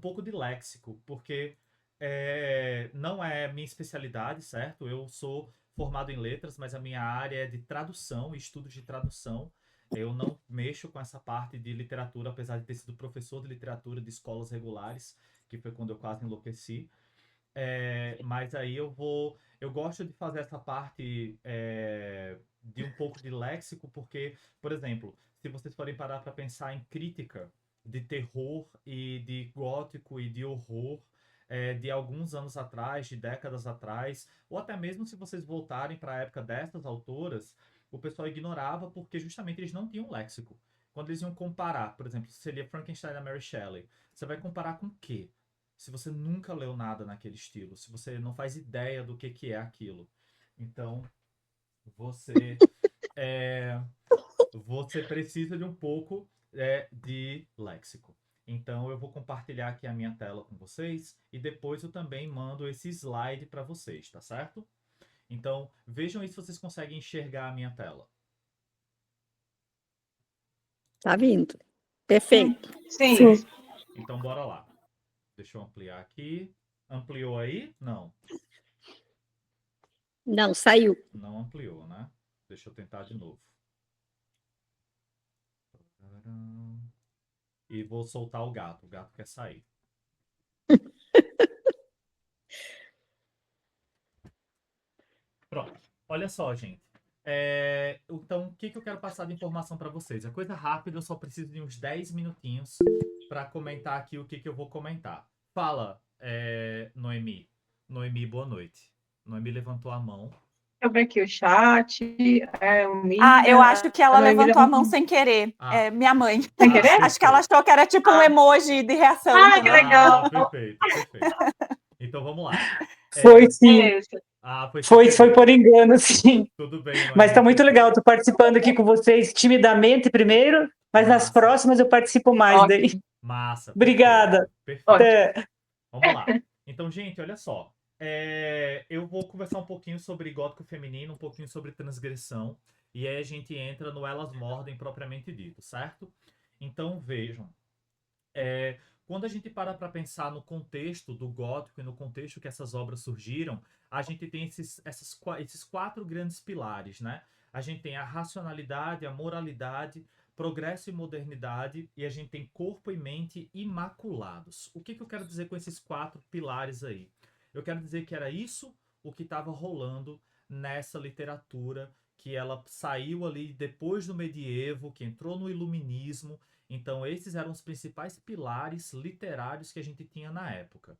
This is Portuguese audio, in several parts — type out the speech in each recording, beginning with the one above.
pouco de léxico, porque não é minha especialidade, certo? Eu sou formado em letras, mas a minha área é de tradução, estudos de tradução. Eu não mexo com essa parte de literatura, apesar de ter sido professor de literatura de escolas regulares, que foi quando eu quase enlouqueci. Mas aí eu gosto de fazer essa parte de um pouco de léxico, porque, por exemplo, se vocês forem parar para pensar em crítica de terror e de gótico e de horror de alguns anos atrás, de décadas atrás, ou até mesmo se vocês voltarem para a época dessas autoras, o pessoal ignorava porque justamente eles não tinham léxico. Quando eles iam comparar, por exemplo, se seria Frankenstein da Mary Shelley, você vai comparar com o quê? Se você nunca leu nada naquele estilo, se você não faz ideia do que é aquilo. Então, você é, você precisa de um pouco de léxico. Então, eu vou compartilhar aqui a minha tela com vocês e depois eu também mando esse slide para vocês, tá certo? Então, vejam aí se vocês conseguem enxergar a minha tela. Tá vindo. Perfeito. Sim. Então, bora lá. Deixa eu ampliar aqui. Ampliou aí? Não. Não, saiu. Não ampliou, né? Deixa eu tentar de novo. E vou soltar o gato. O gato quer sair. Pronto. Olha só, gente. Então, o que eu quero passar de informação para vocês? É coisa rápida, eu só preciso de uns 10 minutinhos para comentar aqui o que eu vou comentar. Fala, Noemi. Noemi, boa noite. Noemi levantou a mão. Eu abri aqui o chat. Eu acho que ela Noemi levantou a mão sem querer. É minha mãe. Sem querer? Acho que ela achou que era tipo um emoji de reação. Que legal. Perfeito, perfeito. Então vamos lá. Foi sim. Beleza. Foi por engano, sim. Tudo bem, Noemi. Mas tá muito legal, tô participando aqui com vocês timidamente primeiro, mas nas próximas eu participo mais daí. Massa. Obrigada. Perfeito. Até. Vamos lá. Então, gente, olha só. Eu vou conversar um pouquinho sobre gótico feminino, um pouquinho sobre transgressão, e aí a gente entra no Elas Mordem propriamente dito, certo? Então, vejam. Quando a gente para pensar no contexto do gótico e no contexto que essas obras surgiram, a gente tem esses quatro grandes pilares, né? A gente tem a racionalidade, a moralidade, progresso e modernidade, e a gente tem corpo e mente imaculados. O que eu quero dizer com esses quatro pilares aí? Eu quero dizer que era isso o que estava rolando nessa literatura, que ela saiu ali depois do medievo, que entrou no iluminismo. Então, esses eram os principais pilares literários que a gente tinha na época.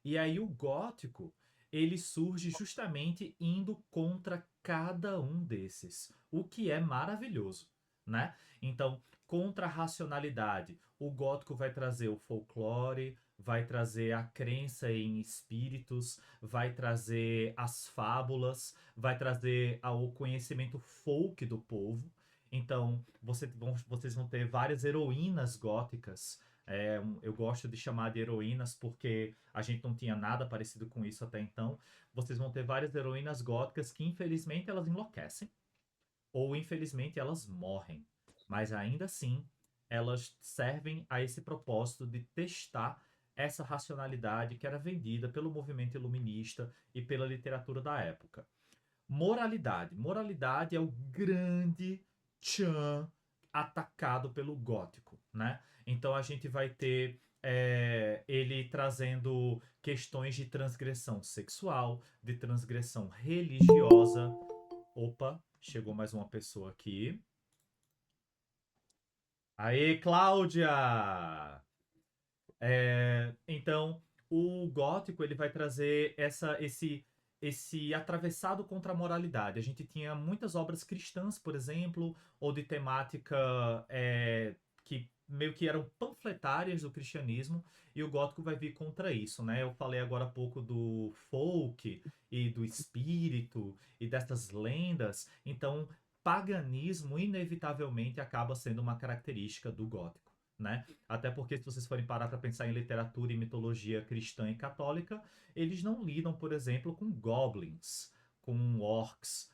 E aí, o gótico, ele surge justamente indo contra cada um desses, o que é maravilhoso, né? Então, contra a racionalidade, o gótico vai trazer o folclore, vai trazer a crença em espíritos, vai trazer as fábulas, vai trazer o conhecimento folk do povo. Então, vocês vão ter várias heroínas góticas. Eu gosto de chamar de heroínas porque a gente não tinha nada parecido com isso até então. Vocês vão ter várias heroínas góticas que, infelizmente, elas enlouquecem. Ou, infelizmente, elas morrem. Mas, ainda assim, elas servem a esse propósito de testar essa racionalidade que era vendida pelo movimento iluminista e pela literatura da época. Moralidade. Moralidade é o grande tchan atacado pelo gótico, né? Então a gente vai ter ele trazendo questões de transgressão sexual, de transgressão religiosa. Opa, chegou mais uma pessoa aqui. Aê, Cláudia! Então, o gótico ele vai trazer esse atravessado contra a moralidade. A gente tinha muitas obras cristãs, por exemplo, ou de temática que meio que eram panfletárias do cristianismo, e o gótico vai vir contra isso, né? Eu falei agora há pouco do folk e do espírito e dessas lendas, então paganismo inevitavelmente acaba sendo uma característica do gótico, né? Até porque, se vocês forem parar para pensar em literatura e mitologia cristã e católica, eles não lidam, por exemplo, com goblins, com orcs,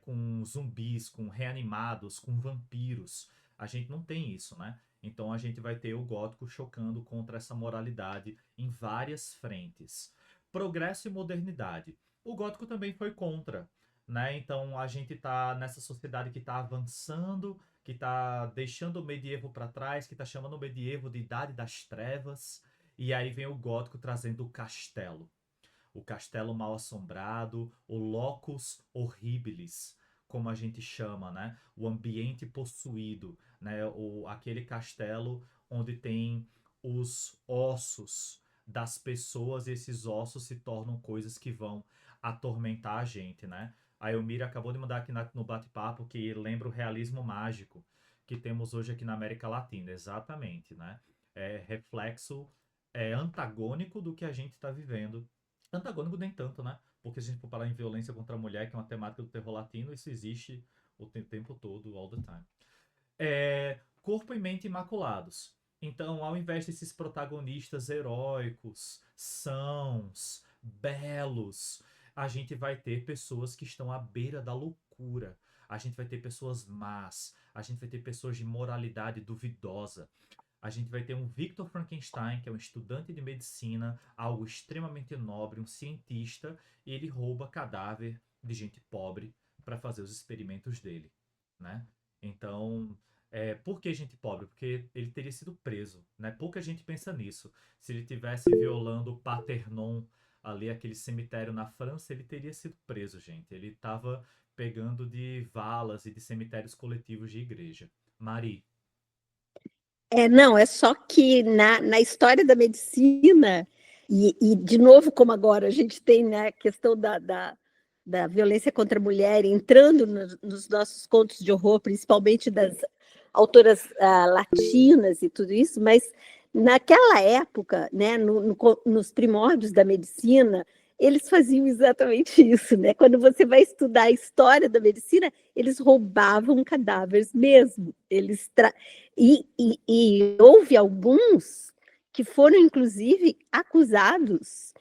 com zumbis, com reanimados, com vampiros. A gente não tem isso, né? Então a gente vai ter o gótico chocando contra essa moralidade em várias frentes. Progresso e modernidade. O gótico também foi contra, né? Então a gente está nessa sociedade que está avançando, que está deixando o medievo para trás, que está chamando o medievo de Idade das Trevas, e aí vem o gótico trazendo o castelo mal assombrado, o locus horribilis, como a gente chama, né? O ambiente possuído, né? Aquele castelo onde tem os ossos das pessoas e esses ossos se tornam coisas que vão atormentar a gente, né? A Elmira acabou de mandar aqui no bate-papo que lembra o realismo mágico que temos hoje aqui na América Latina, exatamente, né? É reflexo antagônico do que a gente está vivendo. Antagônico nem tanto, né? Porque se a gente for falar em violência contra a mulher, que é uma temática do terror latino, isso existe o tempo todo, all the time. Corpo e mente imaculados. Então, ao invés desses protagonistas heróicos, sãos, belos, a gente vai ter pessoas que estão à beira da loucura. A gente vai ter pessoas más. A gente vai ter pessoas de moralidade duvidosa. A gente vai ter um Victor Frankenstein, que é um estudante de medicina, algo extremamente nobre, um cientista, e ele rouba cadáver de gente pobre para fazer os experimentos dele, né? Então, por que gente pobre? Porque ele teria sido preso, né? Pouca gente pensa nisso. Se ele tivesse violando o Paternon, ali aquele cemitério na França, ele teria sido preso, gente. Ele estava pegando de valas e de cemitérios coletivos de igreja. Mari. Não, é só que na história da medicina, e de novo, como agora a gente tem, né, a questão da violência contra a mulher entrando nos nossos contos de horror, principalmente das autoras latinas e tudo isso, mas naquela época, né, nos primórdios da medicina, eles faziam exatamente isso, né? Quando você vai estudar a história da medicina, eles roubavam cadáveres mesmo. E houve alguns que foram, inclusive, acusados,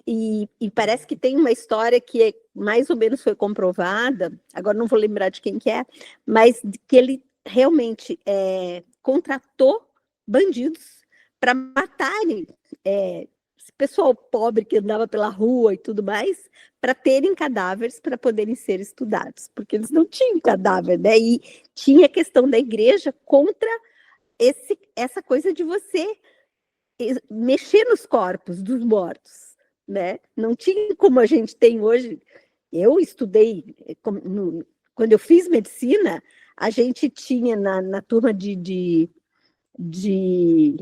e parece que tem uma história que mais ou menos foi comprovada, agora não vou lembrar de quem que é, mas que ele realmente contratou bandidos para matarem pessoal pobre que andava pela rua e tudo mais, para terem cadáveres para poderem ser estudados, porque eles não tinham cadáver, né? E tinha a questão da igreja contra essa coisa de você mexer nos corpos dos mortos, né? Não tinha como a gente tem hoje. Eu estudei, quando eu fiz medicina, a gente tinha na turma de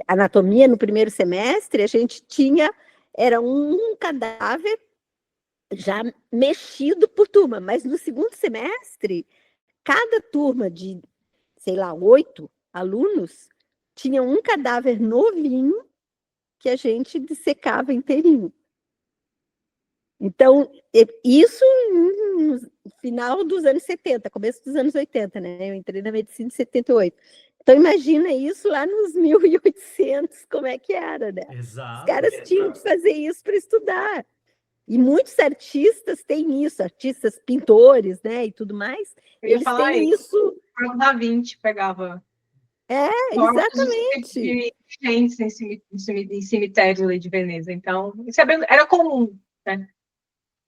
anatomia no primeiro semestre, a gente era um cadáver já mexido por turma, mas no segundo semestre, cada turma de, sei lá, 8 alunos tinha um cadáver novinho que a gente dissecava inteirinho. Então, isso no final dos anos 70, começo dos anos 80, né? Eu entrei na medicina em 78. Então, imagina isso lá nos 1800, como é que era, né? Exato. Os caras tinham que fazer isso para estudar. E muitos artistas têm isso, artistas pintores, né, e tudo mais. Eles têm isso. O Da Vinci pegava. Exatamente. De gente em cemitério de Veneza. Então, isso era comum, né?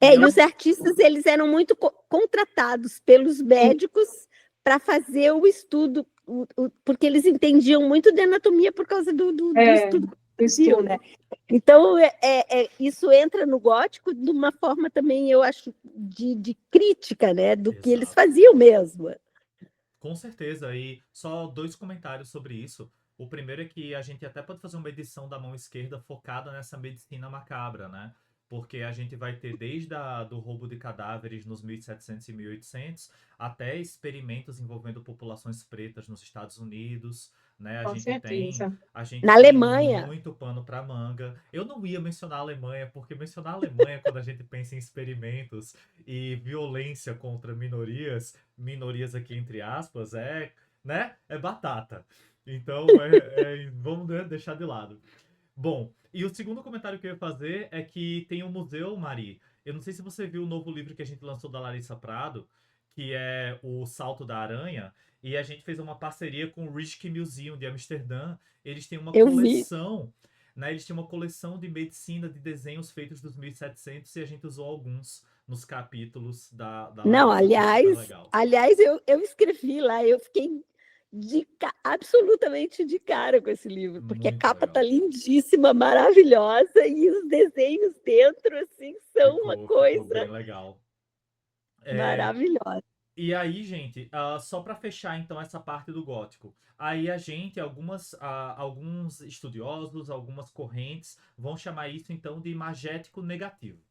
E os artistas, eles eram muito contratados pelos médicos para fazer o estudo, porque eles entendiam muito de anatomia por causa do estudo, né? Então, isso entra no gótico de uma forma também, eu acho, de crítica, né? Do que eles faziam mesmo. Com certeza, e só 2 comentários sobre isso. O primeiro é que a gente até pode fazer uma edição da mão esquerda focada nessa medicina macabra, né? Porque a gente vai ter desde do roubo de cadáveres nos 1700 e 1800 até experimentos envolvendo populações pretas nos Estados Unidos, né? A gente na Alemanha. Muito pano para manga. Eu não ia mencionar a Alemanha, porque mencionar a Alemanha quando a gente pensa em experimentos e violência contra minorias aqui entre aspas, né? É batata. Então, vamos deixar de lado. Bom, e o segundo comentário que eu ia fazer é que tem um museu, Mari. Eu não sei se você viu o novo livro que a gente lançou da Larissa Prado, que é o Salto da Aranha, e a gente fez uma parceria com o Rijksmuseum de Amsterdã. Eles têm uma Eu vi. coleção, né? Eles têm uma coleção de medicina de desenhos feitos dos 1700 e a gente usou alguns nos capítulos da Não, Larissa. Foi super aliás, legal. aliás, eu escrevi lá, eu fiquei absolutamente de cara com esse livro, porque a Muito capa tá legal. lindíssima, maravilhosa, e os desenhos dentro, assim, são uma Ficou coisa bem legal. É, maravilhosa. E aí, gente, só para fechar então essa parte do gótico, aí a gente, alguns estudiosos, algumas correntes vão chamar isso então de imagético negativo.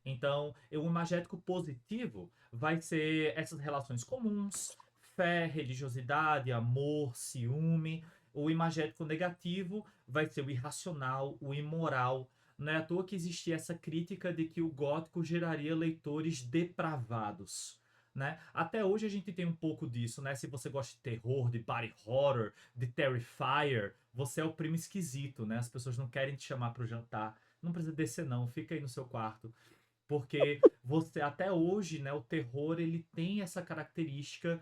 Então, o imagético positivo vai ser essas relações comuns, fé, religiosidade, amor, ciúme. O imagético negativo vai ser o irracional, o imoral. Não é à toa que existia essa crítica de que o gótico geraria leitores depravados. Né? Até hoje a gente tem um pouco disso, né? Se você gosta de terror, de body horror, de Terrifier, você é o primo esquisito, né? As pessoas não querem te chamar para o jantar. Não precisa descer não, fica aí no seu quarto. Porque você, até hoje, né, o terror ele tem essa característica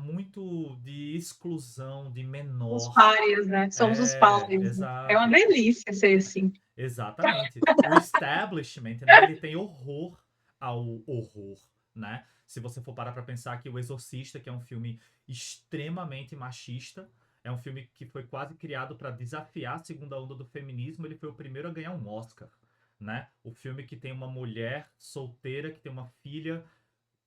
muito de exclusão, de Os menor. párias, né? Somos os párias. Né? É uma Exato. delícia ser assim. Exatamente. O establishment, né, ele tem horror ao horror, né? Se você for parar pra pensar que O Exorcista, que é um filme extremamente machista, é um filme que foi quase criado para desafiar a segunda onda do feminismo, ele foi o primeiro a ganhar um Oscar, né? O filme que tem uma mulher solteira que tem uma filha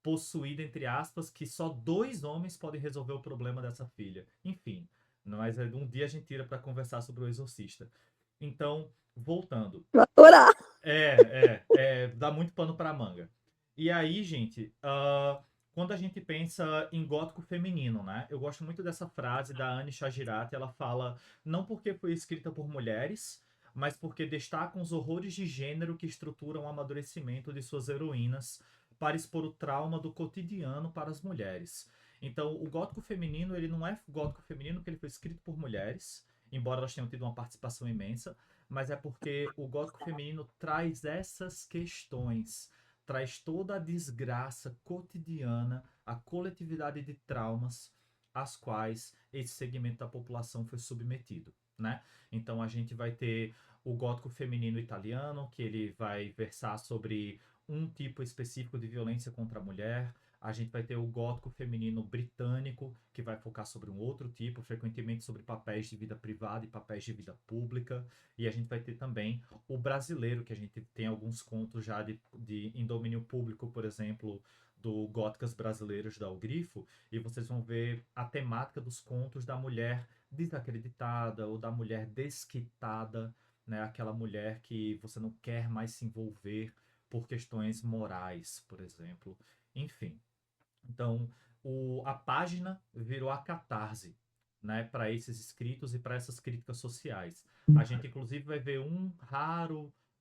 possuída, entre aspas, que só 2 homens podem resolver o problema dessa filha. Enfim, mas um dia a gente tira para conversar sobre O Exorcista. Então, voltando. Vou adorar. Dá muito pano pra manga. E aí, gente, quando a gente pensa em gótico feminino, né? Eu gosto muito dessa frase da Anne Chagirati. Ela fala, não porque foi escrita por mulheres, mas porque destacam os horrores de gênero que estruturam o amadurecimento de suas heroínas para expor o trauma do cotidiano para as mulheres. Então, o gótico feminino, ele não é gótico feminino porque ele foi escrito por mulheres, embora elas tenham tido uma participação imensa, mas é porque o gótico feminino traz essas questões, traz toda a desgraça cotidiana, a coletividade de traumas às quais esse segmento da população foi submetido, né? Então a gente vai ter o gótico feminino italiano, que ele vai versar sobre um tipo específico de violência contra a mulher. A gente vai ter o gótico feminino britânico, que vai focar sobre um outro tipo, frequentemente sobre papéis de vida privada e papéis de vida pública. E a gente vai ter também o brasileiro, que a gente tem alguns contos já em domínio público, por exemplo, do Góticas Brasileiros da Grifo, e vocês vão ver a temática dos contos da mulher desacreditada ou da mulher desquitada, né? Aquela mulher que você não quer mais se envolver por questões morais, por exemplo. Enfim. Então, a página virou a catarse, né, para esses escritos e para essas críticas sociais. A gente, inclusive, vai ver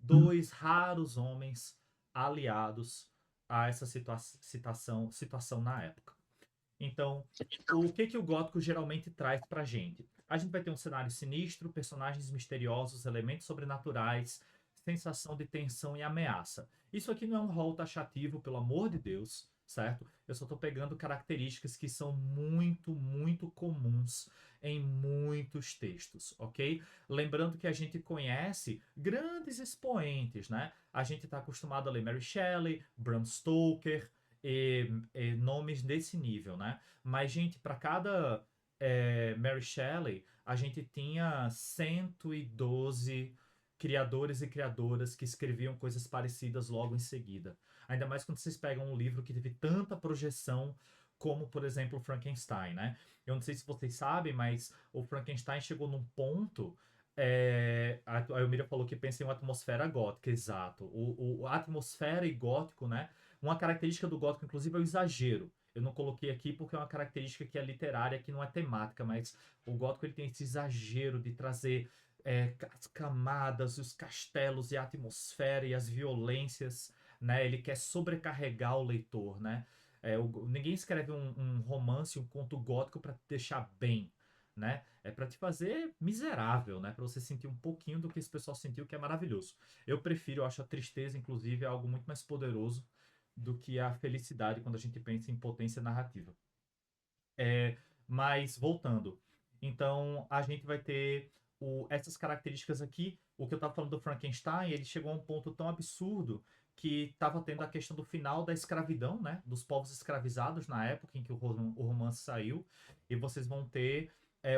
2 raros homens aliados a essa situação na época. Então, o que o gótico geralmente traz pra gente? A gente vai ter um cenário sinistro, personagens misteriosos, elementos sobrenaturais, sensação de tensão e ameaça. Isso aqui não é um rol taxativo, pelo amor de Deus, certo? Eu só tô pegando características que são muito, muito comuns em muitos textos, ok? Lembrando que a gente conhece grandes expoentes, né? A gente tá acostumado a ler Mary Shelley, Bram Stoker, nomes desse nível, né? Mas, gente, para cada Mary Shelley, a gente tinha 112 criadores e criadoras que escreviam coisas parecidas logo em seguida. Ainda mais quando vocês pegam um livro que teve tanta projeção como, por exemplo, Frankenstein, né? Eu não sei se vocês sabem, mas o Frankenstein chegou num ponto... a Elmira falou que pensa em uma atmosfera gótica, exato. A atmosfera e gótico, né? Uma característica do gótico, inclusive, é o exagero. Eu não coloquei aqui porque é uma característica que é literária, que não é temática, mas o gótico ele tem esse exagero de trazer as camadas, os castelos e a atmosfera e as violências, né? Ele quer sobrecarregar o leitor, né? Ninguém escreve um romance, um conto gótico para te deixar bem, né? É para te fazer miserável, né? Para você sentir um pouquinho do que esse pessoal sentiu, que é maravilhoso. Eu prefiro, eu acho a tristeza, inclusive, algo muito mais poderoso do que a felicidade quando a gente pensa em potência narrativa. Mas, voltando. Então, a gente vai ter essas características aqui. O que eu estava falando do Frankenstein, ele chegou a um ponto tão absurdo que estava tendo a questão do final da escravidão, né? Dos povos escravizados na época em que o romance saiu. E vocês vão ter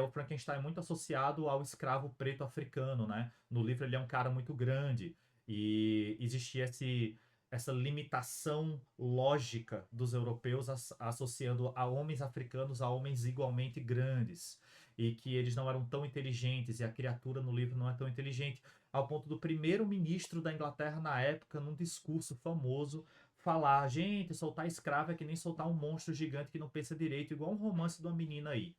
o Frankenstein muito associado ao escravo preto africano, né? No livro ele é um cara muito grande. E existia essa limitação lógica dos europeus associando a homens africanos a homens igualmente grandes. E que eles não eram tão inteligentes, e a criatura no livro não é tão inteligente, ao ponto do primeiro-ministro da Inglaterra na época, num discurso famoso, falar: gente, soltar escravo é que nem soltar um monstro gigante que não pensa direito, igual um romance de uma menina aí.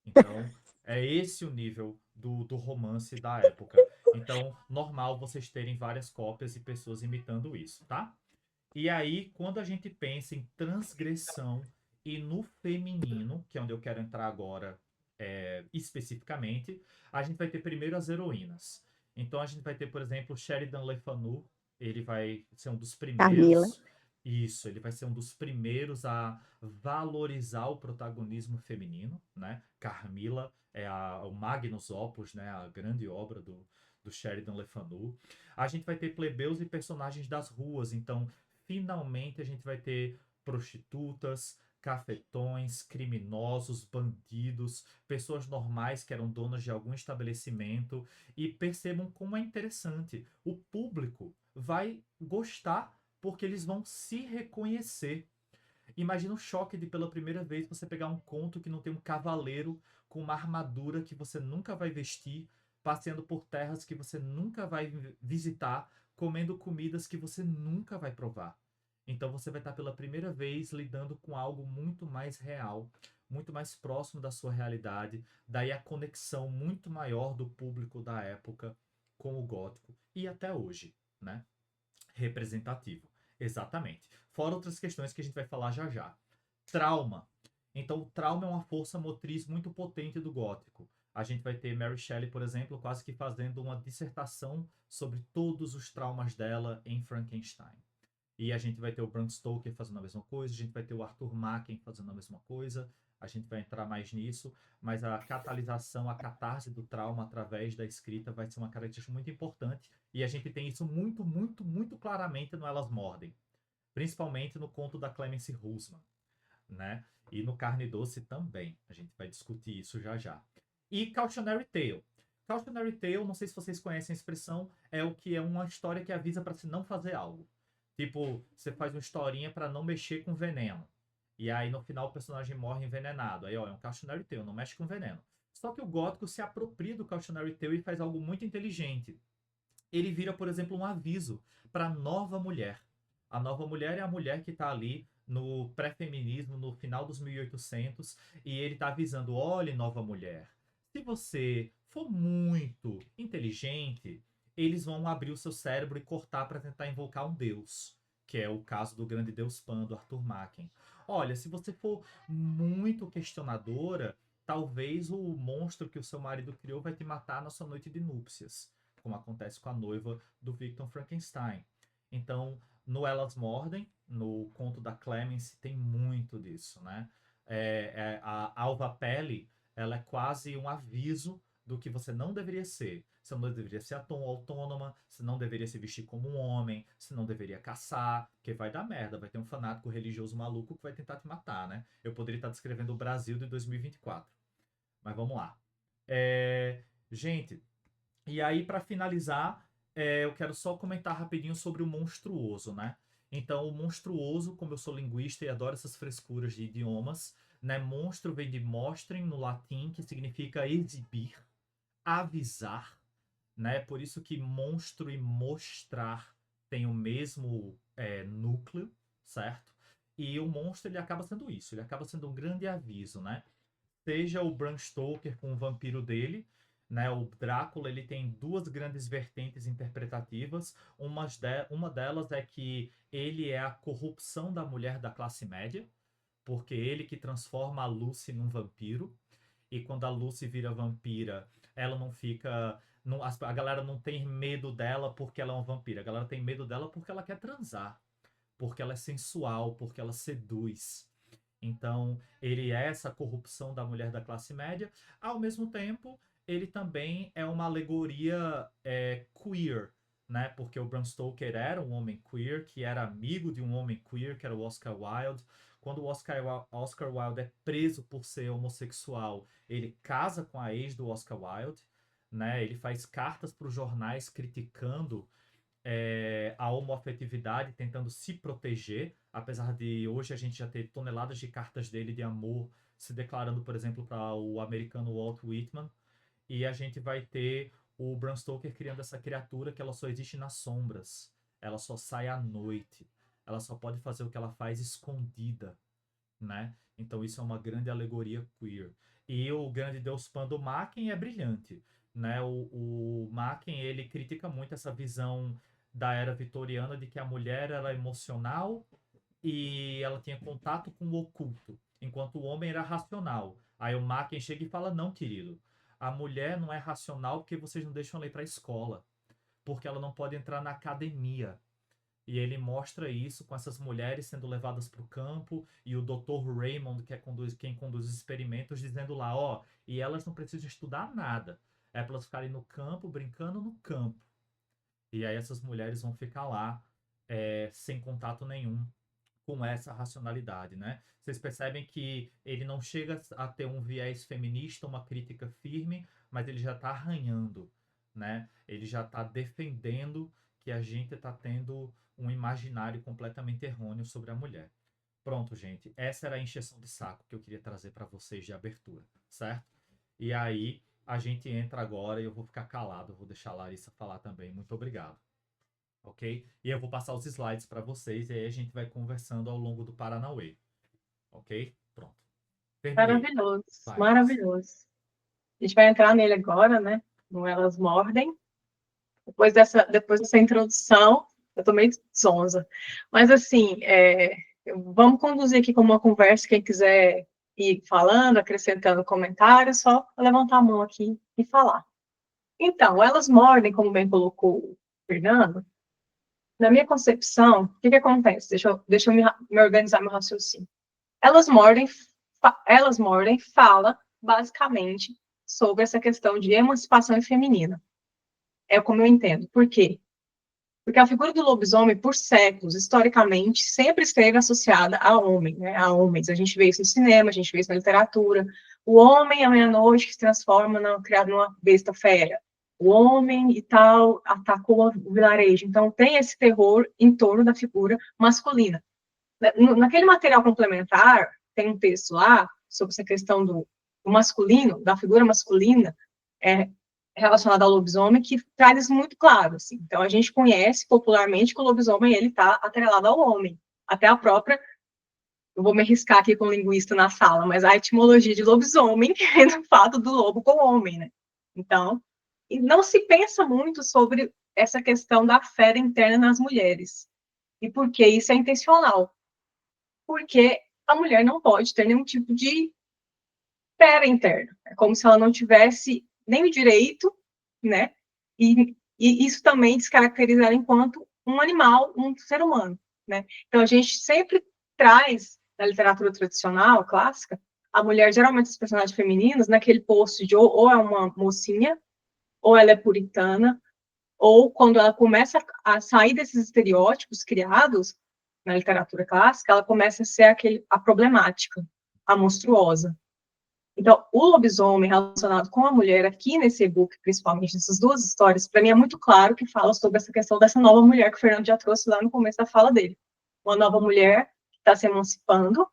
Então, é esse o nível do romance da época. Então, normal vocês terem várias cópias e pessoas imitando isso, tá? E aí, quando a gente pensa em transgressão e no feminino, que é onde eu quero entrar agora especificamente, a gente vai ter primeiro as heroínas. Então, a gente vai ter, por exemplo, Sheridan Le Fanu. Ele vai ser um dos primeiros. Carmila. Isso, ele vai ser um dos primeiros a valorizar o protagonismo feminino, né? Carmila é o Magnus Opus, né? A grande obra do Sheridan Le Fanu. A gente vai ter plebeus e personagens das ruas. Então, finalmente, a gente vai ter prostitutas, cafetões, criminosos, bandidos, pessoas normais que eram donas de algum estabelecimento. E percebam como é interessante. O público vai gostar porque eles vão se reconhecer. Imagina o choque de pela primeira vez você pegar um conto que não tem um cavaleiro com uma armadura que você nunca vai vestir, passeando por terras que você nunca vai visitar, comendo comidas que você nunca vai provar. Então você vai estar pela primeira vez lidando com algo muito mais real, muito mais próximo da sua realidade, daí a conexão muito maior do público da época com o gótico e até hoje, né? Representativo. Exatamente. Fora outras questões que a gente vai falar já já. Trauma. Então, o trauma é uma força motriz muito potente do gótico. A gente vai ter Mary Shelley, por exemplo, quase que fazendo uma dissertação sobre todos os traumas dela em Frankenstein. E a gente vai ter o Bram Stoker fazendo a mesma coisa, a gente vai ter o Arthur Machen fazendo a mesma coisa, a gente vai entrar mais nisso, mas a catalisação, a catarse do trauma através da escrita vai ser uma característica muito importante, e a gente tem isso muito, muito, muito claramente no Elas Mordem, principalmente no conto da Clemence Hussman, né? E no Carne Doce também, a gente vai discutir isso já já. E Cautionary Tale. Cautionary Tale, não sei se vocês conhecem a expressão, é o que é uma história que avisa para se não fazer algo. Tipo, você faz uma historinha para não mexer com veneno. E aí, no final, o personagem morre envenenado. Aí, ó, é um Cautionary Tale, não mexe com veneno. Só que o gótico se apropria do Cautionary Tale e faz algo muito inteligente. Ele vira, por exemplo, um aviso para a nova mulher. A nova mulher é a mulher que está ali no pré-feminismo, no final dos 1800, e ele está avisando: olhe, nova mulher, se você for muito inteligente, eles vão abrir o seu cérebro e cortar para tentar invocar um deus, que é o caso do grande deus Pan, do Arthur Machen. Olha, se você for muito questionadora, talvez o monstro que o seu marido criou vai te matar na sua noite de núpcias, como acontece com a noiva do Victor Frankenstein. Então, no Elas Mordem, no conto da Clemence, tem muito disso, né? A Alva Pelle, ela é quase um aviso do que você não deveria ser. Você não deveria ser autônoma, você não deveria se vestir como um homem, você não deveria caçar, porque vai dar merda, vai ter um fanático religioso maluco que vai tentar te matar, né? Eu poderia estar descrevendo o Brasil de 2024. Mas vamos lá. Gente, e aí para finalizar, eu quero só comentar rapidinho sobre o monstruoso, né? Então, o monstruoso, como eu sou linguista e adoro essas frescuras de idiomas, né? Monstro vem de mostrem no latim, que significa exibir, avisar, né? Por isso que monstro e mostrar tem o mesmo núcleo, certo? E o monstro, ele acaba sendo isso, ele acaba sendo um grande aviso, né? Seja o Bram Stoker com o vampiro dele, né? O Drácula, ele tem duas grandes vertentes interpretativas. Uma delas é que ele é a corrupção da mulher da classe média, porque ele que transforma a Lucy num vampiro. E quando a Lucy vira vampira, ela não fica... a galera não tem medo dela porque ela é uma vampira. A galera tem medo dela porque ela quer transar. porque ela é sensual, porque ela seduz. Então, ele é essa corrupção da mulher da classe média. Ao mesmo tempo, ele também é uma alegoria queer, né? Porque o Bram Stoker era um homem queer, que era amigo de um homem queer, que era o Oscar Wilde. Quando o Oscar Wilde é preso por ser homossexual, ele casa com a ex do Oscar Wilde, né? Ele faz cartas para os jornais criticando a homoafetividade, tentando se proteger, apesar de hoje a gente já ter toneladas de cartas dele de amor se declarando, por exemplo, para o americano Walt Whitman, e a gente vai ter o Bram Stoker criando essa criatura que ela só existe nas sombras, ela só sai à noite, ela só pode fazer o que ela faz escondida, né? Então isso é uma grande alegoria queer. E o grande Deus Pan do Machen é brilhante, né? O Machen, ele critica muito essa visão da era vitoriana de que a mulher era emocional e ela tinha contato com o oculto, enquanto o homem era racional. Aí o Machen chega e fala: não, querido, a mulher não é racional porque vocês não deixam ela ir para a escola, porque ela não pode entrar na academia. E ele mostra isso com essas mulheres sendo levadas para o campo e o Dr. Raymond, que é quem conduz os experimentos, dizendo lá, ó, e elas não precisam estudar nada. É para elas ficarem no campo, brincando no campo. E aí essas mulheres vão ficar lá sem contato nenhum com essa racionalidade, né? Vocês percebem que ele não chega a ter um viés feminista, uma crítica firme, mas ele já está arranhando, né? Ele já está defendendo que a gente está tendo um imaginário completamente errôneo sobre a mulher. Pronto, gente. Essa era a encheção de saco que eu queria trazer para vocês de abertura, certo? E aí a gente entra agora e eu vou ficar calado, eu vou deixar a Larissa falar também. Muito obrigado. Ok? E eu vou passar os slides para vocês e aí a gente vai conversando ao longo do Paranauê. Ok? Pronto. Terminei. Maravilhoso, Vai. maravilhoso. A gente vai entrar nele agora, né? No Elas Mordem. Depois dessa introdução, eu tô meio zonza. Mas, assim, vamos conduzir aqui como uma conversa. Quem quiser ir falando, acrescentando comentários, só levantar a mão aqui e falar. Então, Elas Mordem, como bem colocou o Fernando, na minha concepção, o que acontece? Deixa eu me organizar meu raciocínio. Elas Mordem fala, basicamente, sobre essa questão de emancipação feminina. É como eu entendo. Por quê? Porque a figura do lobisomem, por séculos, historicamente, sempre esteve associada a homem, né? A homens. A gente vê isso no cinema, a gente vê isso na literatura. O homem, à meia-noite, que se transforma, criado numa besta fera. O homem e tal atacou o vilarejo. Então, tem esse terror em torno da figura masculina. Naquele material complementar, tem um texto lá sobre essa questão do masculino, da figura masculina, relacionada ao lobisomem, que traz isso muito claro. Assim. Então, a gente conhece popularmente que o lobisomem está atrelado ao homem. Até a própria, eu vou me arriscar aqui com o linguista na sala, mas a etimologia de lobisomem é do fato do lobo com o homem, né? Então, e não se pensa muito sobre essa questão da fera interna nas mulheres. E por que isso é intencional? Porque a mulher não pode ter nenhum tipo de fera interna. É como se ela não tivesse nem o direito, né? E isso também descaracteriza ela enquanto um animal, um ser humano, né? Então, a gente sempre traz, na literatura tradicional, clássica, a mulher, geralmente, os personagens femininos, naquele posto de ou é uma mocinha, ou ela é puritana, ou quando ela começa a sair desses estereótipos criados na literatura clássica, ela começa a ser a problemática, a monstruosa. Então, o lobisomem relacionado com a mulher aqui nesse e-book, principalmente nessas duas histórias, para mim é muito claro que fala sobre essa questão dessa nova mulher que o Fernando já trouxe lá no começo da fala dele. Uma nova mulher que está se emancipando,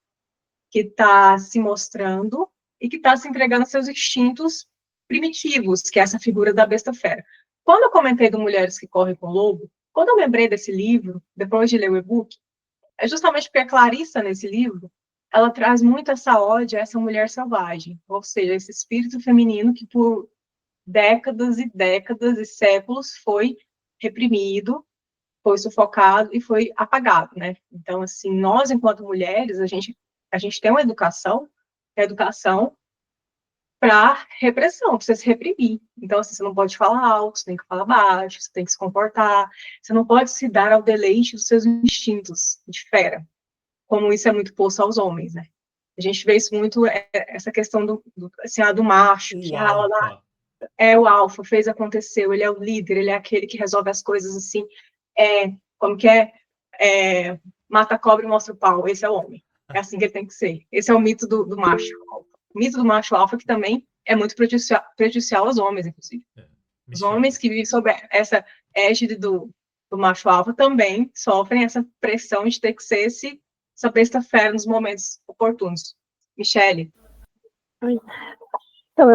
que está se mostrando e que está se entregando aos seus instintos primitivos, que é essa figura da besta fera. Quando eu comentei do Mulheres que Correm com o Lobo, quando eu lembrei desse livro, depois de ler o e-book, é justamente porque a Clarissa, nesse livro, ela traz muito essa ode a essa mulher selvagem, ou seja, esse espírito feminino que por décadas e décadas e séculos foi reprimido, foi sufocado e foi apagado, né? Então, assim, nós, enquanto mulheres, a gente tem uma educação, a educação para repressão, para você se reprimir. Então, assim, você não pode falar alto, você tem que falar baixo, você tem que se comportar, você não pode se dar ao deleite dos seus instintos de fera, como isso é muito posto aos homens, né? A gente vê isso muito, essa questão do macho, que é o alfa, fez, aconteceu, ele é o líder, ele é aquele que resolve as coisas assim, como que mata a cobra e mostra o pau, esse é o homem, é assim que ele tem que ser, esse é o mito do macho alfa. O mito do macho alfa, que também é muito prejudicial aos homens, inclusive. Os homens que vivem sob essa égide do macho alfa também sofrem essa pressão de ter que ser essa besta fera nos momentos oportunos. Michele. Então,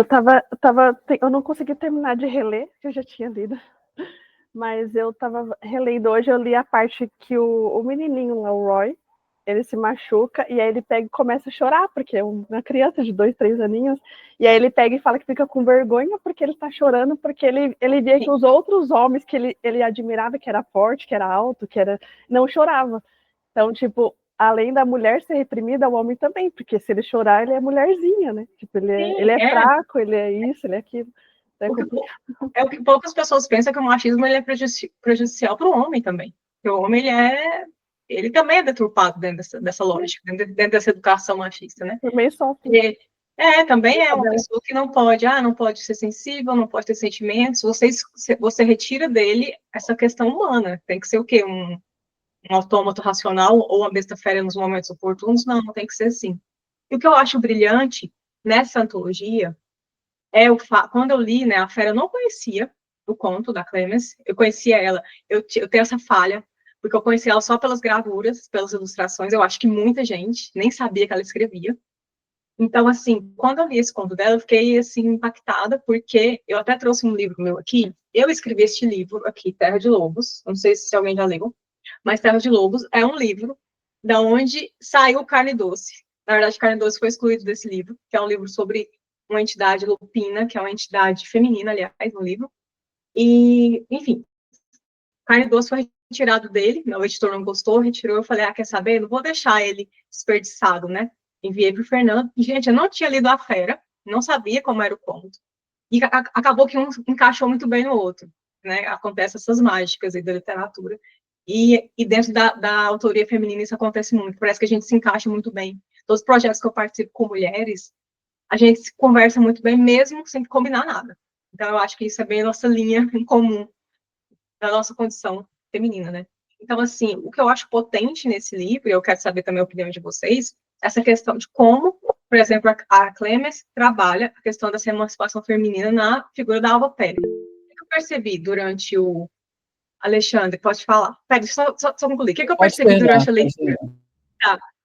eu não consegui terminar de reler, que eu já tinha lido, mas eu estava relendo hoje, eu li a parte que o menininho lá, o Roy, ele se machuca, e aí ele pega e começa a chorar, porque é uma criança de 2, 3 aninhos, e aí ele pega e fala que fica com vergonha, porque ele está chorando, porque ele via que os outros homens que ele admirava, que era forte, que era alto, não chorava. Então, tipo, além da mulher ser reprimida, o homem também, porque se ele chorar, ele é mulherzinha, né? Tipo, ele é fraco, ele é isso, ele é aquilo. É o que poucas pessoas pensam, que o machismo ele é prejudicial para o homem também. Porque o homem, ele também é deturpado dentro dessa lógica, dentro dessa educação machista, né? Também sofre. Também é uma pessoa que não pode ser sensível, não pode ter sentimentos, você retira dele essa questão humana. Tem que ser o quê? Um autômato racional ou uma besta fera nos momentos oportunos? Não tem que ser assim. E o que eu acho brilhante nessa antologia quando eu li, né, a Fera, eu não conhecia o conto da Clemence, eu conhecia ela, eu tenho essa falha, porque eu conhecia ela só pelas gravuras, pelas ilustrações, eu acho que muita gente nem sabia que ela escrevia. Então, assim, quando eu li esse conto dela, eu fiquei, assim, impactada, porque eu até trouxe um livro meu aqui, eu escrevi este livro aqui, Terra de Lobos, não sei se alguém já leu, mas Terra de Lobos é um livro da onde saiu Carne Doce. Na verdade, Carne Doce foi excluído desse livro, que é um livro sobre uma entidade lupina, que é uma entidade feminina, aliás, no livro. E, enfim, Carne Doce foi retirado dele, o editor não gostou, retirou, eu falei, quer saber? Não vou deixar ele desperdiçado, né? Enviei para o Fernando. E, gente, eu não tinha lido A Fera, não sabia como era o conto. E acabou que um encaixou muito bem no outro, né? Acontecem essas mágicas aí da literatura. E dentro da autoria feminina isso acontece muito, parece que a gente se encaixa muito bem. Todos os projetos que eu participo com mulheres, a gente se conversa muito bem, mesmo sem combinar nada. Então, eu acho que isso é bem a nossa linha em comum, da nossa condição feminina, né? Então, assim, o que eu acho potente nesse livro, e eu quero saber também a opinião de vocês, essa questão de como, por exemplo, a Clemence trabalha a questão dessa emancipação feminina na figura da Alva Pele. O que eu percebi durante o... Alexandre, pode falar? Peraí, só concluir. O que eu percebi durante a leitura?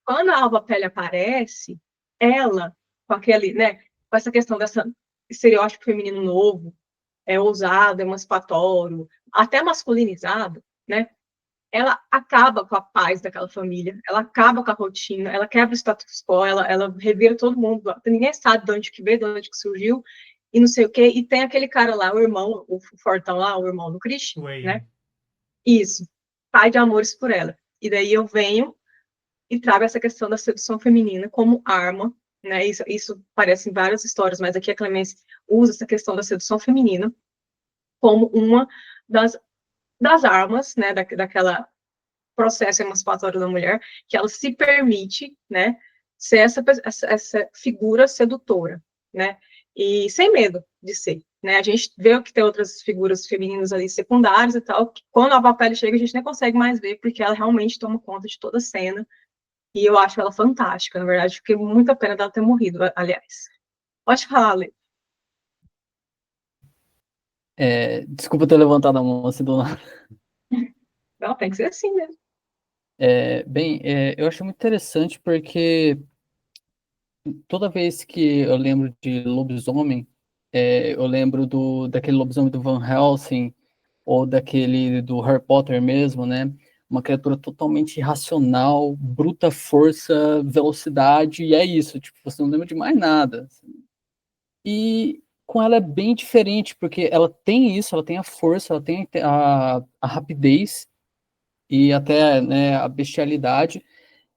Quando a Alva Pele aparece, ela, com aquele, né, com essa questão dessa estereótipo feminino novo, ousado, emancipatório, até masculinizado, né, ela acaba com a paz daquela família, ela acaba com a rotina, ela quebra o status quo, ela revira todo mundo, ninguém sabe de onde que veio, de onde que surgiu, e não sei o quê, e tem aquele cara lá, o irmão, o fortão lá, o irmão do Christian, né, isso, pai de amores por ela, e daí eu venho e trago essa questão da sedução feminina como arma, né? Isso aparece em várias histórias, mas aqui a Clemence usa essa questão da sedução feminina como uma das armas, né? Daquela processo emancipatório da mulher, que ela se permite, né? Ser essa figura sedutora, né? E sem medo de ser, né? A gente vê que tem outras figuras femininas ali secundárias e tal, que quando a Papel chega a gente nem consegue mais ver, porque ela realmente toma conta de toda a cena. E eu acho ela fantástica, na verdade, fiquei muita pena dela ter morrido, aliás. Pode falar, Lê. Desculpa ter levantado a mão assim do nada. Não, tem que ser assim mesmo. Eu acho muito interessante porque toda vez que eu lembro de lobisomem, eu lembro daquele lobisomem do Van Helsing, ou daquele do Harry Potter mesmo, né? Uma criatura totalmente irracional, bruta força, velocidade, e é isso, tipo, você não lembra de mais nada. E com ela é bem diferente, porque ela tem isso, ela tem a força, ela tem a rapidez, e até, né, a bestialidade,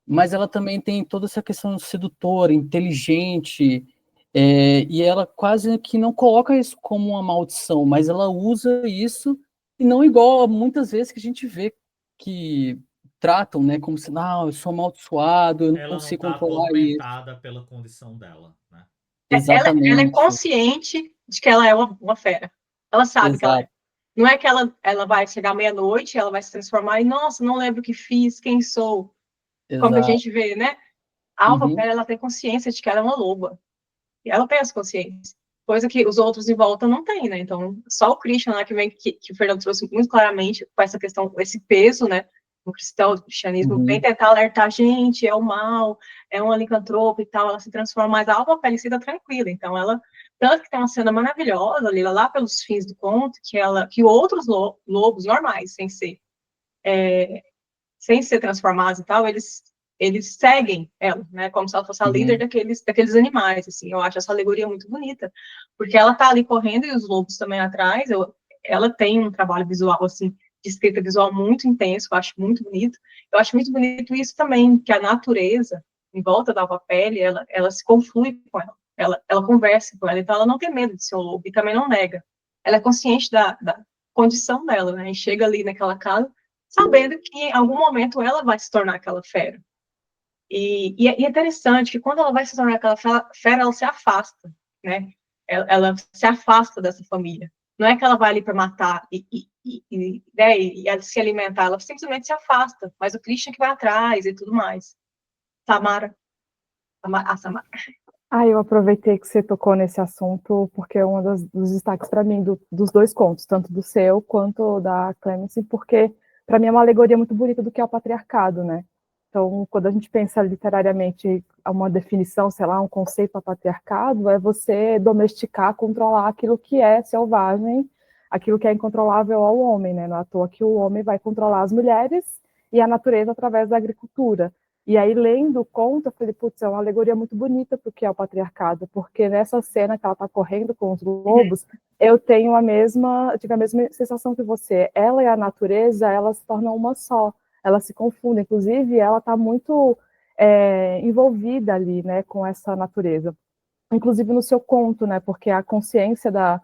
mas ela também tem toda essa questão sedutora, inteligente, E ela quase que não coloca isso como uma maldição, mas ela usa isso, e não igual a muitas vezes que a gente vê que tratam, né, como se, não, eu sou amaldiçoado, eu não Ela não consigo tá controlar isso. atormentada pela condição dela, né? Ela é Exatamente, consciente de que ela é uma fera. Ela sabe que ela é. exato, Não é que ela vai chegar meia-noite, ela vai se transformar e, nossa, não lembro o que fiz, quem sou. Como a exato. gente vê, né? A alva Uhum, fera, ela tem consciência de que ela é uma loba. E ela tem essa consciência. Coisa que os outros em volta não têm, né? Então, só o Christian lá que o Fernando trouxe muito claramente com essa questão, esse peso, né? O cristão, o cristianismo vem uhum, tentar alertar a gente, é o mal, é uma licantropa e tal, ela se transforma, mas a alma falecida tranquila. Então, ela, tanto que tem uma cena maravilhosa ali, lá pelos fins do conto, que outros lobos normais, sem ser transformados e tal, eles seguem ela, né, como se ela fosse a líder uhum. daqueles animais, assim, eu acho essa alegoria muito bonita, porque ela tá ali correndo e os lobos também atrás, ela tem um trabalho visual, assim, de escrita visual muito intenso, eu acho muito bonito, eu acho muito bonito isso também, que a natureza, em volta da alva pele, ela se conflui com ela conversa com ela, então ela não tem medo de ser um lobo, e também não nega, ela é consciente da condição dela, né, e chega ali naquela casa, sabendo que em algum momento ela vai se tornar aquela fera. E é interessante que quando ela vai se tornar aquela fera, ela se afasta, né? Ela se afasta dessa família. Não é que ela vai ali para matar né, e se alimentar, ela simplesmente se afasta. Mas o Christian que vai atrás e tudo mais. Samara. A Samara. Eu aproveitei que você tocou nesse assunto, porque é um dos destaques para mim dos dois contos, tanto do seu quanto da Clemency, porque para mim é uma alegoria muito bonita do que é o patriarcado, né? Então, quando a gente pensa literariamente uma definição, sei lá, um conceito para patriarcado, é você domesticar, controlar aquilo que é selvagem, aquilo que é incontrolável ao homem, né? Não é à toa que o homem vai controlar as mulheres e a natureza através da agricultura. E aí, lendo o conto, eu falei, putz, é uma alegoria muito bonita para o que é o patriarcado, porque nessa cena que ela está correndo com os lobos, eu tive a mesma sensação que você. Ela e a natureza, elas se tornam uma só, elas se confundem. Inclusive, ela está muito envolvida ali, né, com essa natureza. Inclusive no seu conto, né, porque a consciência da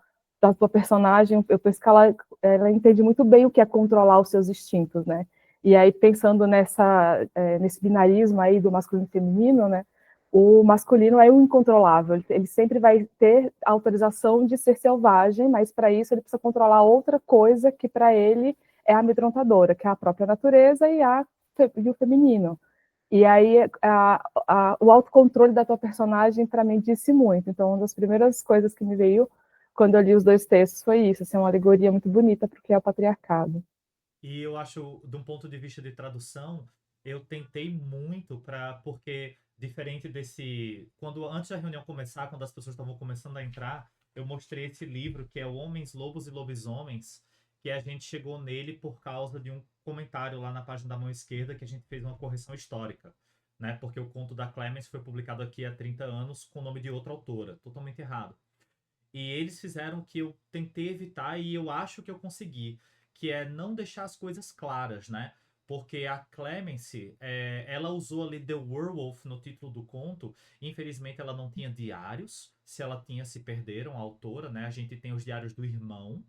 tua personagem, eu penso que ela entende muito bem o que é controlar os seus instintos, né? E aí, pensando nesse binarismo aí do masculino e feminino, né, o masculino é o incontrolável, ele sempre vai ter a autorização de ser selvagem, mas para isso ele precisa controlar outra coisa que para ele é amedrontadora, que é a própria natureza e o feminino. E aí, o autocontrole da tua personagem, para mim, disse muito. Então, uma das primeiras coisas que me veio quando eu li os dois textos foi isso, assim, uma alegoria muito bonita para o que é o patriarcado. E eu acho, de um ponto de vista de tradução, eu tentei muito porque diferente desse, quando antes da reunião começar, quando as pessoas estavam começando a entrar, eu mostrei esse livro que é Homens, Lobos e Lobisomens, que a gente chegou nele por causa de um comentário lá na página da mão esquerda que a gente fez uma correção histórica, né? Porque o conto da Clemens foi publicado aqui há 30 anos com o nome de outra autora, totalmente errado. E eles fizeram o que eu tentei evitar e eu acho que eu consegui, que é não deixar as coisas claras, né? Porque a Clemency, ela usou ali The Werewolf no título do conto. Infelizmente, ela não tinha diários. Se ela tinha, se perderam, a autora, né? A gente tem os diários do irmão.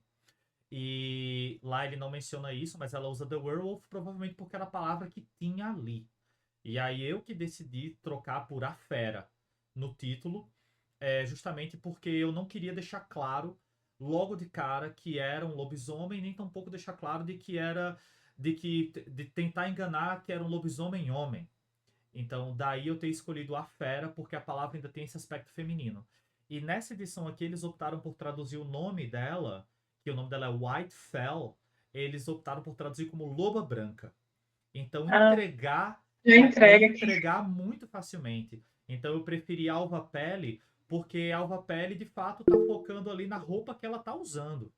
E lá ele não menciona isso, mas ela usa The Werewolf provavelmente porque era a palavra que tinha ali. E aí eu que decidi trocar por A Fera no título, justamente porque eu não queria deixar claro logo de cara que era um lobisomem, nem tampouco deixar claro de tentar enganar que era um lobisomem homem. Então, daí eu ter escolhido A Fera, porque a palavra ainda tem esse aspecto feminino. E nessa edição aqui, eles optaram por traduzir o nome dela, que o nome dela é White Fell, eles optaram por traduzir como Loba Branca. Então, Já entrega aqui. entregar muito facilmente. Então, eu preferi Alva Pele, porque Alva Pele, de fato, tá focando ali na roupa que ela tá usando.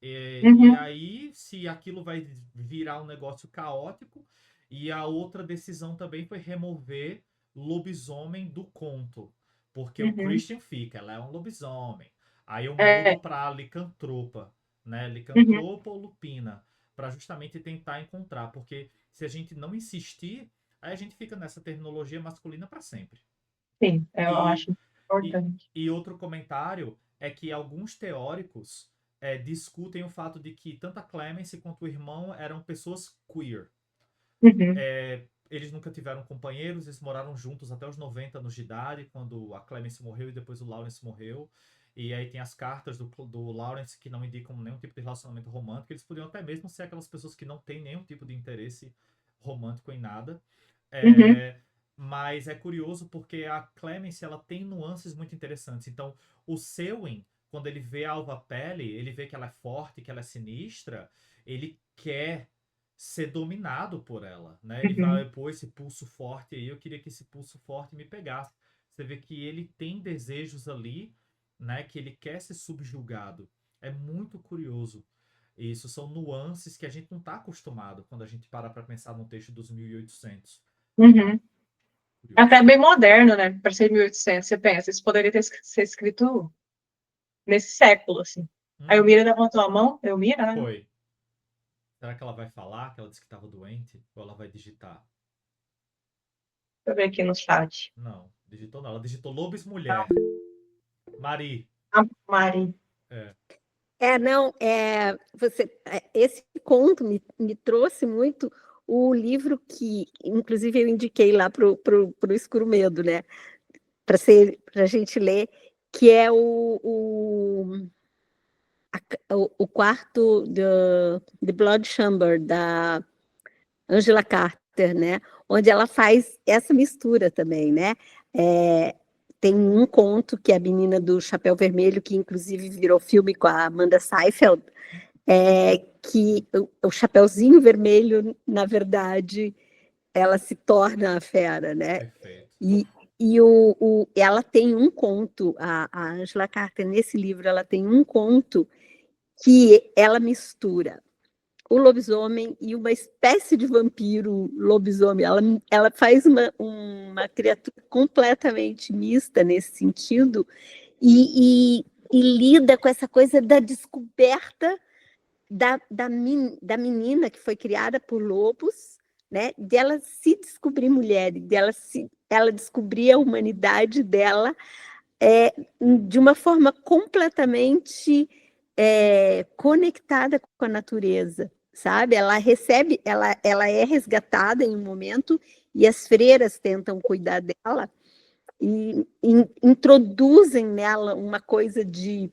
E aí, se aquilo vai virar um negócio caótico, e a outra decisão também foi remover lobisomem do conto. Porque o Christian fica, ela é um lobisomem. Aí eu mudo pra licantropa, né? Licantropa ou lupina, para justamente tentar encontrar. Porque se a gente não insistir, aí a gente fica nessa terminologia masculina para sempre. Sim, eu E acho. Importante. E outro comentário é que alguns teóricos discutem o fato de que tanto a Clemence quanto o irmão eram pessoas queer. Uhum. Eles nunca tiveram companheiros, eles moraram juntos até os 90 anos de idade, quando a Clemence morreu e depois o Lawrence morreu. E aí tem as cartas do Lawrence que não indicam nenhum tipo de relacionamento romântico. Eles podiam até mesmo ser aquelas pessoas que não têm nenhum tipo de interesse romântico em nada. Uhum. Mas é curioso porque a Clemence, ela tem nuances muito interessantes. Então, o Selwyn, quando ele vê a Alva Pele, ele vê que ela é forte, que ela é sinistra, ele quer ser dominado por ela, né? Ele vai pôr esse pulso forte aí, eu queria que esse pulso forte me pegasse. Você vê que ele tem desejos ali, né? Que ele quer ser subjugado. É muito curioso. Isso são nuances que a gente não está acostumado quando a gente para pensar no texto dos 1800. Uhum. Até bem moderno, né? Para ser 1800, você pensa, isso poderia ter sido escrito nesse século, assim. A Elmira levantou a mão, Elmira, né? Foi. Será que ela vai falar que ela disse que estava doente? Ou ela vai digitar? Deixa eu ver aqui no chat. Não, digitou não. Ela digitou Lobos Mulher. Mari. A Mari. Esse conto me trouxe muito o livro que, inclusive, eu indiquei lá pro Escuro Medo, né? Para a gente ler, que é o quarto de Blood Chamber, da Angela Carter, né? Onde ela faz essa mistura também, né? Tem um conto que é a menina do Chapéu Vermelho, que inclusive virou filme com a Amanda Seyfried, que o Chapeuzinho Vermelho, na verdade, ela se torna a fera, né? Perfeito. E ela tem um conto, a Angela Carter, nesse livro, ela tem um conto que ela mistura o lobisomem e uma espécie de vampiro lobisomem. Ela faz uma criatura completamente mista nesse sentido e lida com essa coisa da descoberta da menina que foi criada por lobos, né? Dela se descobrir mulher, ela descobrir a humanidade dela de uma forma completamente conectada com a natureza, sabe? Ela recebe, ela é resgatada em um momento e as freiras tentam cuidar dela e introduzem nela uma coisa de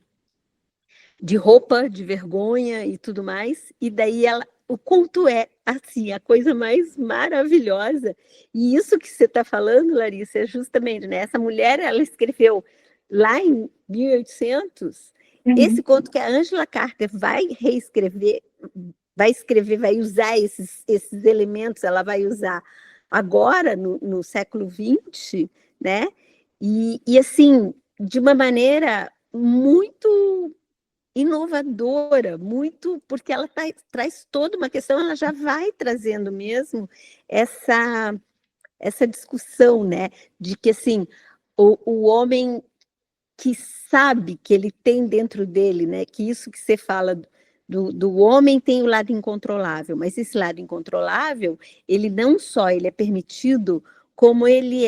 roupa, de vergonha e tudo mais, e daí o conto é assim, a coisa mais maravilhosa. E isso que você está falando, Larissa, é justamente, né? Essa mulher, ela escreveu lá em 1800, esse conto que a Angela Carter vai reescrever, vai usar esses elementos, ela vai usar agora, no século XX, né? E assim, de uma maneira muito inovadora, muito, porque ela traz toda uma questão, ela já vai trazendo mesmo essa discussão, né? De que assim, o homem que sabe que ele tem dentro dele, né? Que isso que você fala do homem tem o lado incontrolável, mas esse lado incontrolável, ele não só ele é permitido, como ele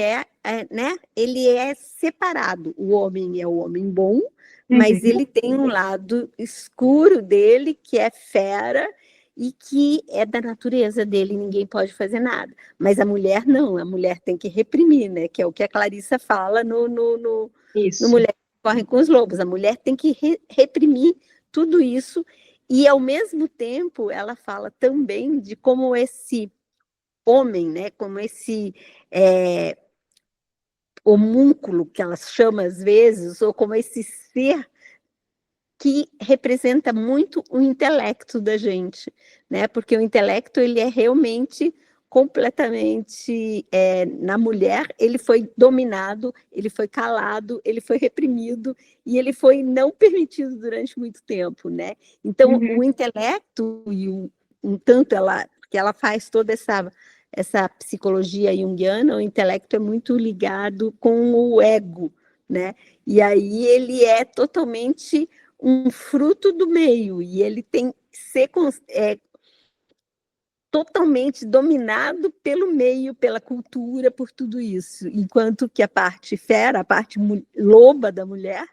né? Ele é separado. O homem é o homem bom, mas ele tem um lado escuro dele, que é fera, e que é da natureza dele, ninguém pode fazer nada. Mas a mulher não, a mulher tem que reprimir, né? Que é o que a Clarissa fala no Mulher que Corre com os Lobos. A mulher tem que reprimir tudo isso, e ao mesmo tempo ela fala também de como esse homem, né? Como esse homúnculo, que ela chama às vezes, ou como esse ser que representa muito o intelecto da gente, né? Porque o intelecto, ele é realmente completamente na mulher, ele foi dominado, ele foi calado, ele foi reprimido e ele foi não permitido durante muito tempo, né? Então, o intelecto e entanto que ela faz toda essa psicologia junguiana, o intelecto é muito ligado com o ego, né? E aí ele é totalmente um fruto do meio, e ele tem que ser totalmente dominado pelo meio, pela cultura, por tudo isso. Enquanto que a parte fera, a parte loba da mulher,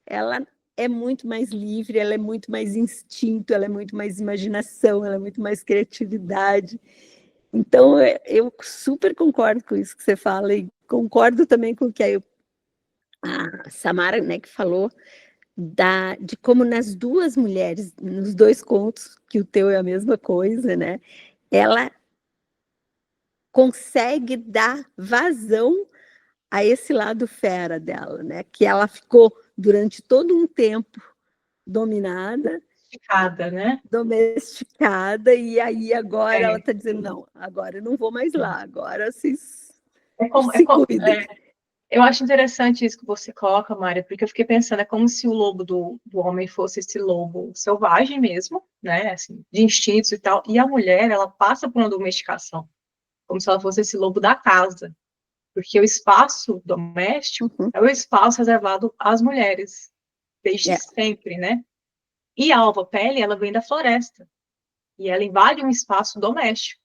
ela é muito mais livre, ela é muito mais instinto, ela é muito mais imaginação, ela é muito mais criatividade. Então, eu super concordo com isso que você fala e concordo também com o que a Samara, né, que falou de como nas duas mulheres, nos dois contos, que o teu é a mesma coisa, né? Ela consegue dar vazão a esse lado fera dela, né? Que ela ficou durante todo um tempo dominada, domesticada, e aí agora ela está dizendo, não, agora eu não vou mais lá, agora vocês se cuidem. Eu acho interessante isso que você coloca, Mária, porque eu fiquei pensando, é como se o lobo do homem fosse esse lobo selvagem mesmo, né, assim, de instintos e tal, e a mulher, ela passa por uma domesticação, como se ela fosse esse lobo da casa, porque o espaço doméstico é o espaço reservado às mulheres, desde sempre, né, e a alva-pele, ela vem da floresta, e ela invade um espaço doméstico.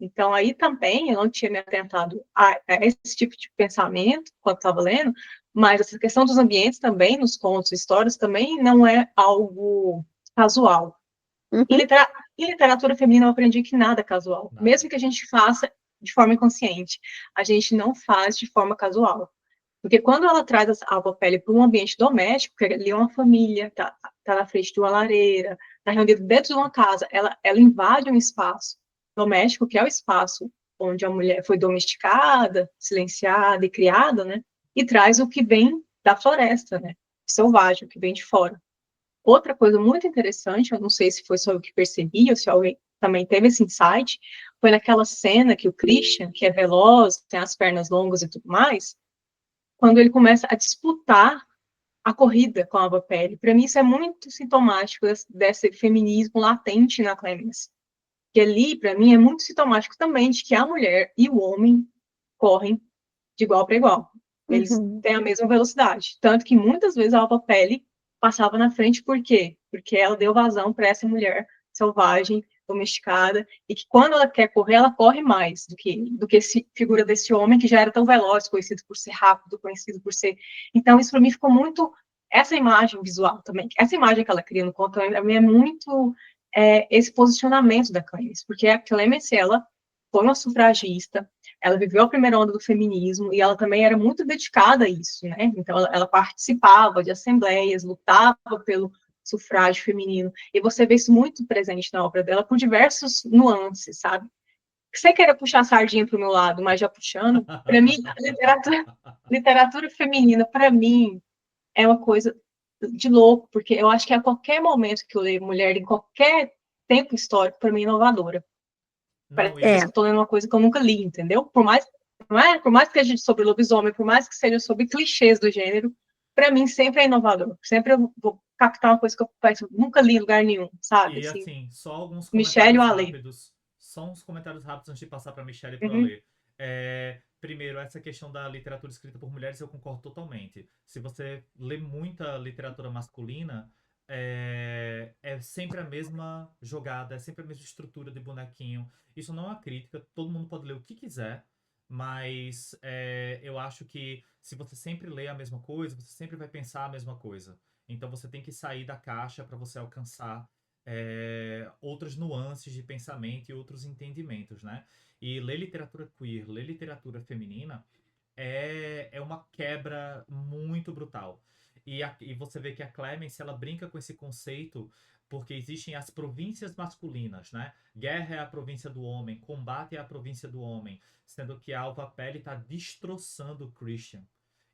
Então, aí também eu não tinha me atentado a esse tipo de pensamento quando estava lendo, mas essa questão dos ambientes também, nos contos, histórias, também não é algo casual. Em literatura feminina, eu aprendi que nada é casual, mesmo que a gente faça de forma inconsciente, a gente não faz de forma casual. Porque quando ela traz a alva-pele para um ambiente doméstico, que ali é uma família, tá na frente de uma lareira, está reunido dentro de uma casa, ela invade um espaço doméstico, que é o espaço onde a mulher foi domesticada, silenciada e criada, né? E traz o que vem da floresta, né? Selvagem, o que vem de fora. Outra coisa muito interessante, eu não sei se foi só eu que percebi, ou se alguém também teve esse insight, foi naquela cena que o Christian, que é veloz, tem as pernas longas e tudo mais, quando ele começa a disputar a corrida com a alva-pele. Para mim, isso é muito sintomático desse feminismo latente na Clemence. Que ali, para mim, é muito sintomático também de que a mulher e o homem correm de igual para igual. Eles têm a mesma velocidade. Tanto que muitas vezes a alva-pele passava na frente, por quê? Porque ela deu vazão para essa mulher selvagem, domesticada, e que quando ela quer correr, ela corre mais do que essa figura desse homem que já era tão veloz, conhecido por ser rápido, conhecido por ser... Então, isso para mim ficou muito... Essa imagem visual também, essa imagem que ela cria no conto, para mim é muito esse posicionamento da Clemence, porque a Clemence, ela foi uma sufragista, ela viveu a primeira onda do feminismo, e ela também era muito dedicada a isso, né? Então, ela participava de assembleias, lutava pelo sufrágio feminino, e você vê isso muito presente na obra dela, por diversos nuances, sabe? Sem querer puxar a sardinha para o meu lado, mas já puxando, para mim, literatura feminina, para mim, é uma coisa de louco, porque eu acho que a qualquer momento que eu leio mulher, em qualquer tempo histórico, para mim é inovadora. Parece que eu estou lendo uma coisa que eu nunca li, entendeu? Por mais que seja sobre lobisomem, por mais que seja sobre clichês do gênero, para mim sempre é inovador. Sempre eu vou captar uma coisa que eu nunca li em lugar nenhum, sabe? E assim, só alguns Michelle comentários rápidos. Só uns comentários rápidos antes de passar para Michelle e para o Ale. Primeiro, essa questão da literatura escrita por mulheres, eu concordo totalmente. Se você lê muita literatura masculina, é sempre a mesma jogada, é sempre a mesma estrutura de bonequinho. Isso não é uma crítica, todo mundo pode ler o que quiser, mas eu acho que se você sempre lê a mesma coisa, você sempre vai pensar a mesma coisa. Então você tem que sair da caixa para você alcançar outras nuances de pensamento e outros entendimentos, né? E ler literatura queer, ler literatura feminina é uma quebra muito brutal. E você vê que a Clemence, ela brinca com esse conceito porque existem as províncias masculinas, né? Guerra é a província do homem, combate é a província do homem, sendo que a Alva-Pele está destroçando o Christian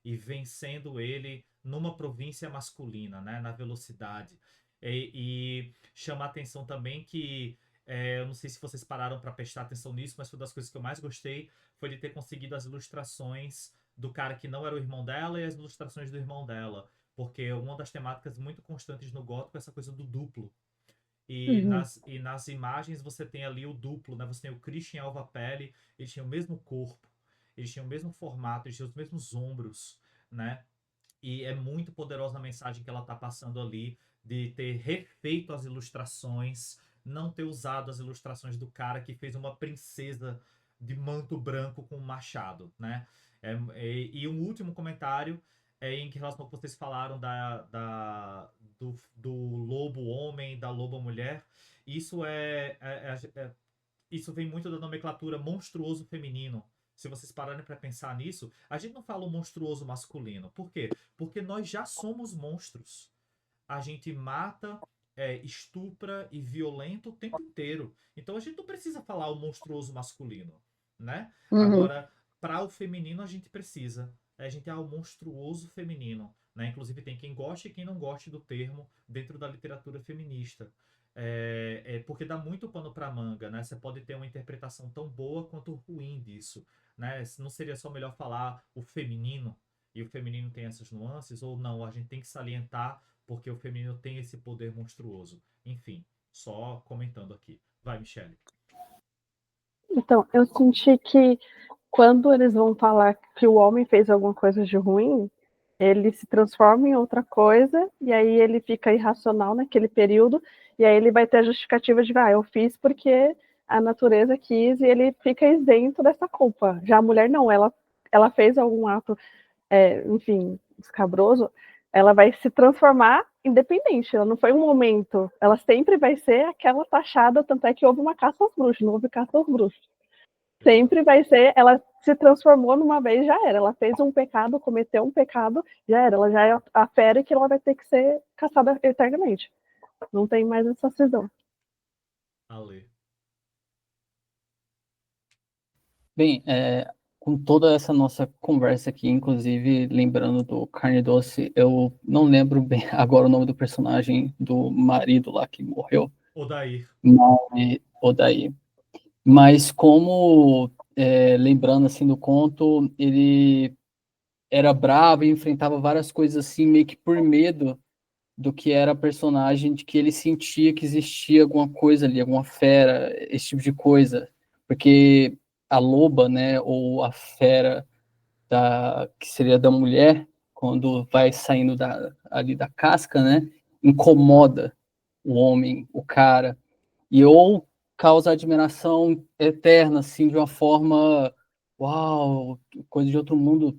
e vencendo ele numa província masculina, né? Na velocidade. E chama a atenção também que eu não sei se vocês pararam para prestar atenção nisso, mas foi uma das coisas que eu mais gostei foi de ter conseguido as ilustrações do cara que não era o irmão dela e as ilustrações do irmão dela. Porque uma das temáticas muito constantes no gótico é essa coisa do duplo. E nas imagens você tem ali o duplo, né? Você tem o Christian e a Alva-Pele, eles tinham o mesmo corpo, eles tinham o mesmo formato, eles tinham os mesmos ombros, né? E é muito poderosa a mensagem que ela está passando ali de ter refeito as ilustrações não ter usado as ilustrações do cara que fez uma princesa de manto branco com um machado, né? E um último comentário em relação ao que vocês falaram do lobo homem, da loba mulher. Isso isso vem muito da nomenclatura monstruoso feminino. Se vocês pararem para pensar nisso, a gente não fala o monstruoso masculino. Por quê? Porque nós já somos monstros. A gente mata, estupra e violenta o tempo inteiro. Então a gente não precisa falar o monstruoso masculino, né? Agora, para o feminino a gente precisa. A gente é o monstruoso feminino, né? Inclusive tem quem goste e quem não goste do termo dentro da literatura feminista. Porque dá muito pano para manga, né? Você pode ter uma interpretação tão boa quanto ruim disso, né? Não seria só melhor falar o feminino, e o feminino tem essas nuances, ou não, a gente tem que salientar porque o feminino tem esse poder monstruoso. Enfim, só comentando aqui. Vai, Michele. Então, eu senti que quando eles vão falar que o homem fez alguma coisa de ruim, ele se transforma em outra coisa, e aí ele fica irracional naquele período, e aí ele vai ter a justificativa de, eu fiz porque a natureza quis, e ele fica isento dessa culpa. Já a mulher não, ela fez algum ato, enfim, escabroso, ela vai se transformar independente, ela não foi um momento, ela sempre vai ser aquela taxada, tanto é que houve uma caça aos bruxos, não houve caça aos bruxos. Sempre vai ser, ela se transformou numa vez, já era, ela fez um pecado, cometeu um pecado, já era, ela já é a fera que ela vai ter que ser caçada eternamente. Não tem mais essa cisão. Ale. Bem, com toda essa nossa conversa aqui, inclusive lembrando do Carne Doce, eu não lembro bem agora o nome do personagem do marido lá que morreu. Odair. Odair. Mas como, lembrando assim do conto, ele era bravo e enfrentava várias coisas assim, meio que por medo do que era a personagem, de que ele sentia que existia alguma coisa ali, alguma fera, esse tipo de coisa. Porque a loba, né, ou a fera que seria da mulher, quando vai saindo ali da casca, né, incomoda o homem, o cara, ou causa admiração eterna, assim, de uma forma, uau, coisa de outro mundo,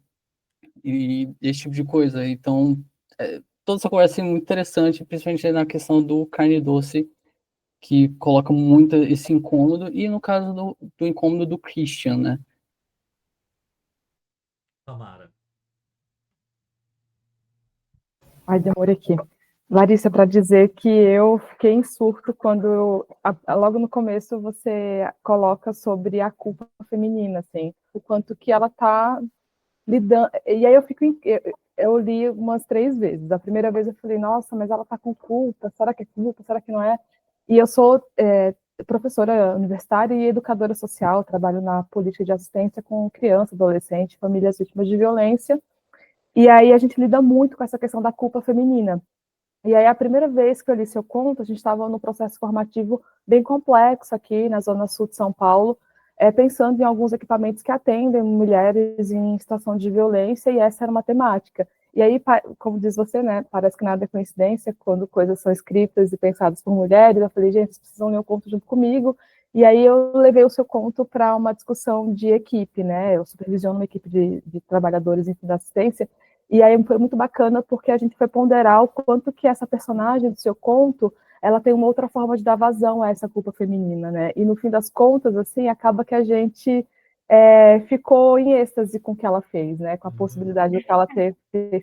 e esse tipo de coisa. Então, toda essa conversa é muito interessante, principalmente na questão do Carne Doce, que coloca muito esse incômodo, e no caso do incômodo do Christian, né? Tamara. Ai, demorei aqui. Larissa, para dizer que eu fiquei em surto quando, logo no começo, você coloca sobre a culpa feminina, assim, o quanto que ela está lidando. E aí eu li umas 3 vezes. A primeira vez eu falei, nossa, mas ela está com culpa, será que é culpa, será que não é? E eu sou professora universitária e educadora social, trabalho na política de assistência com criança, adolescente, famílias vítimas de violência. E aí a gente lida muito com essa questão da culpa feminina. E aí a primeira vez que eu li seu conto, a gente estava num processo formativo bem complexo aqui na Zona Sul de São Paulo, pensando em alguns equipamentos que atendem mulheres em situação de violência, e essa era uma temática. E aí, como diz você, né, parece que nada é coincidência, quando coisas são escritas e pensadas por mulheres, eu falei, gente, vocês precisam ler o conto junto comigo, e aí eu levei o seu conto para uma discussão de equipe, né, eu supervisiono uma equipe de trabalhadores em da assistência, e aí foi muito bacana porque a gente foi ponderar o quanto que essa personagem do seu conto, ela tem uma outra forma de dar vazão a essa culpa feminina, né? E no fim das contas, assim, acaba que a gente ficou em êxtase com o que ela fez, né? Com a possibilidade de ela ter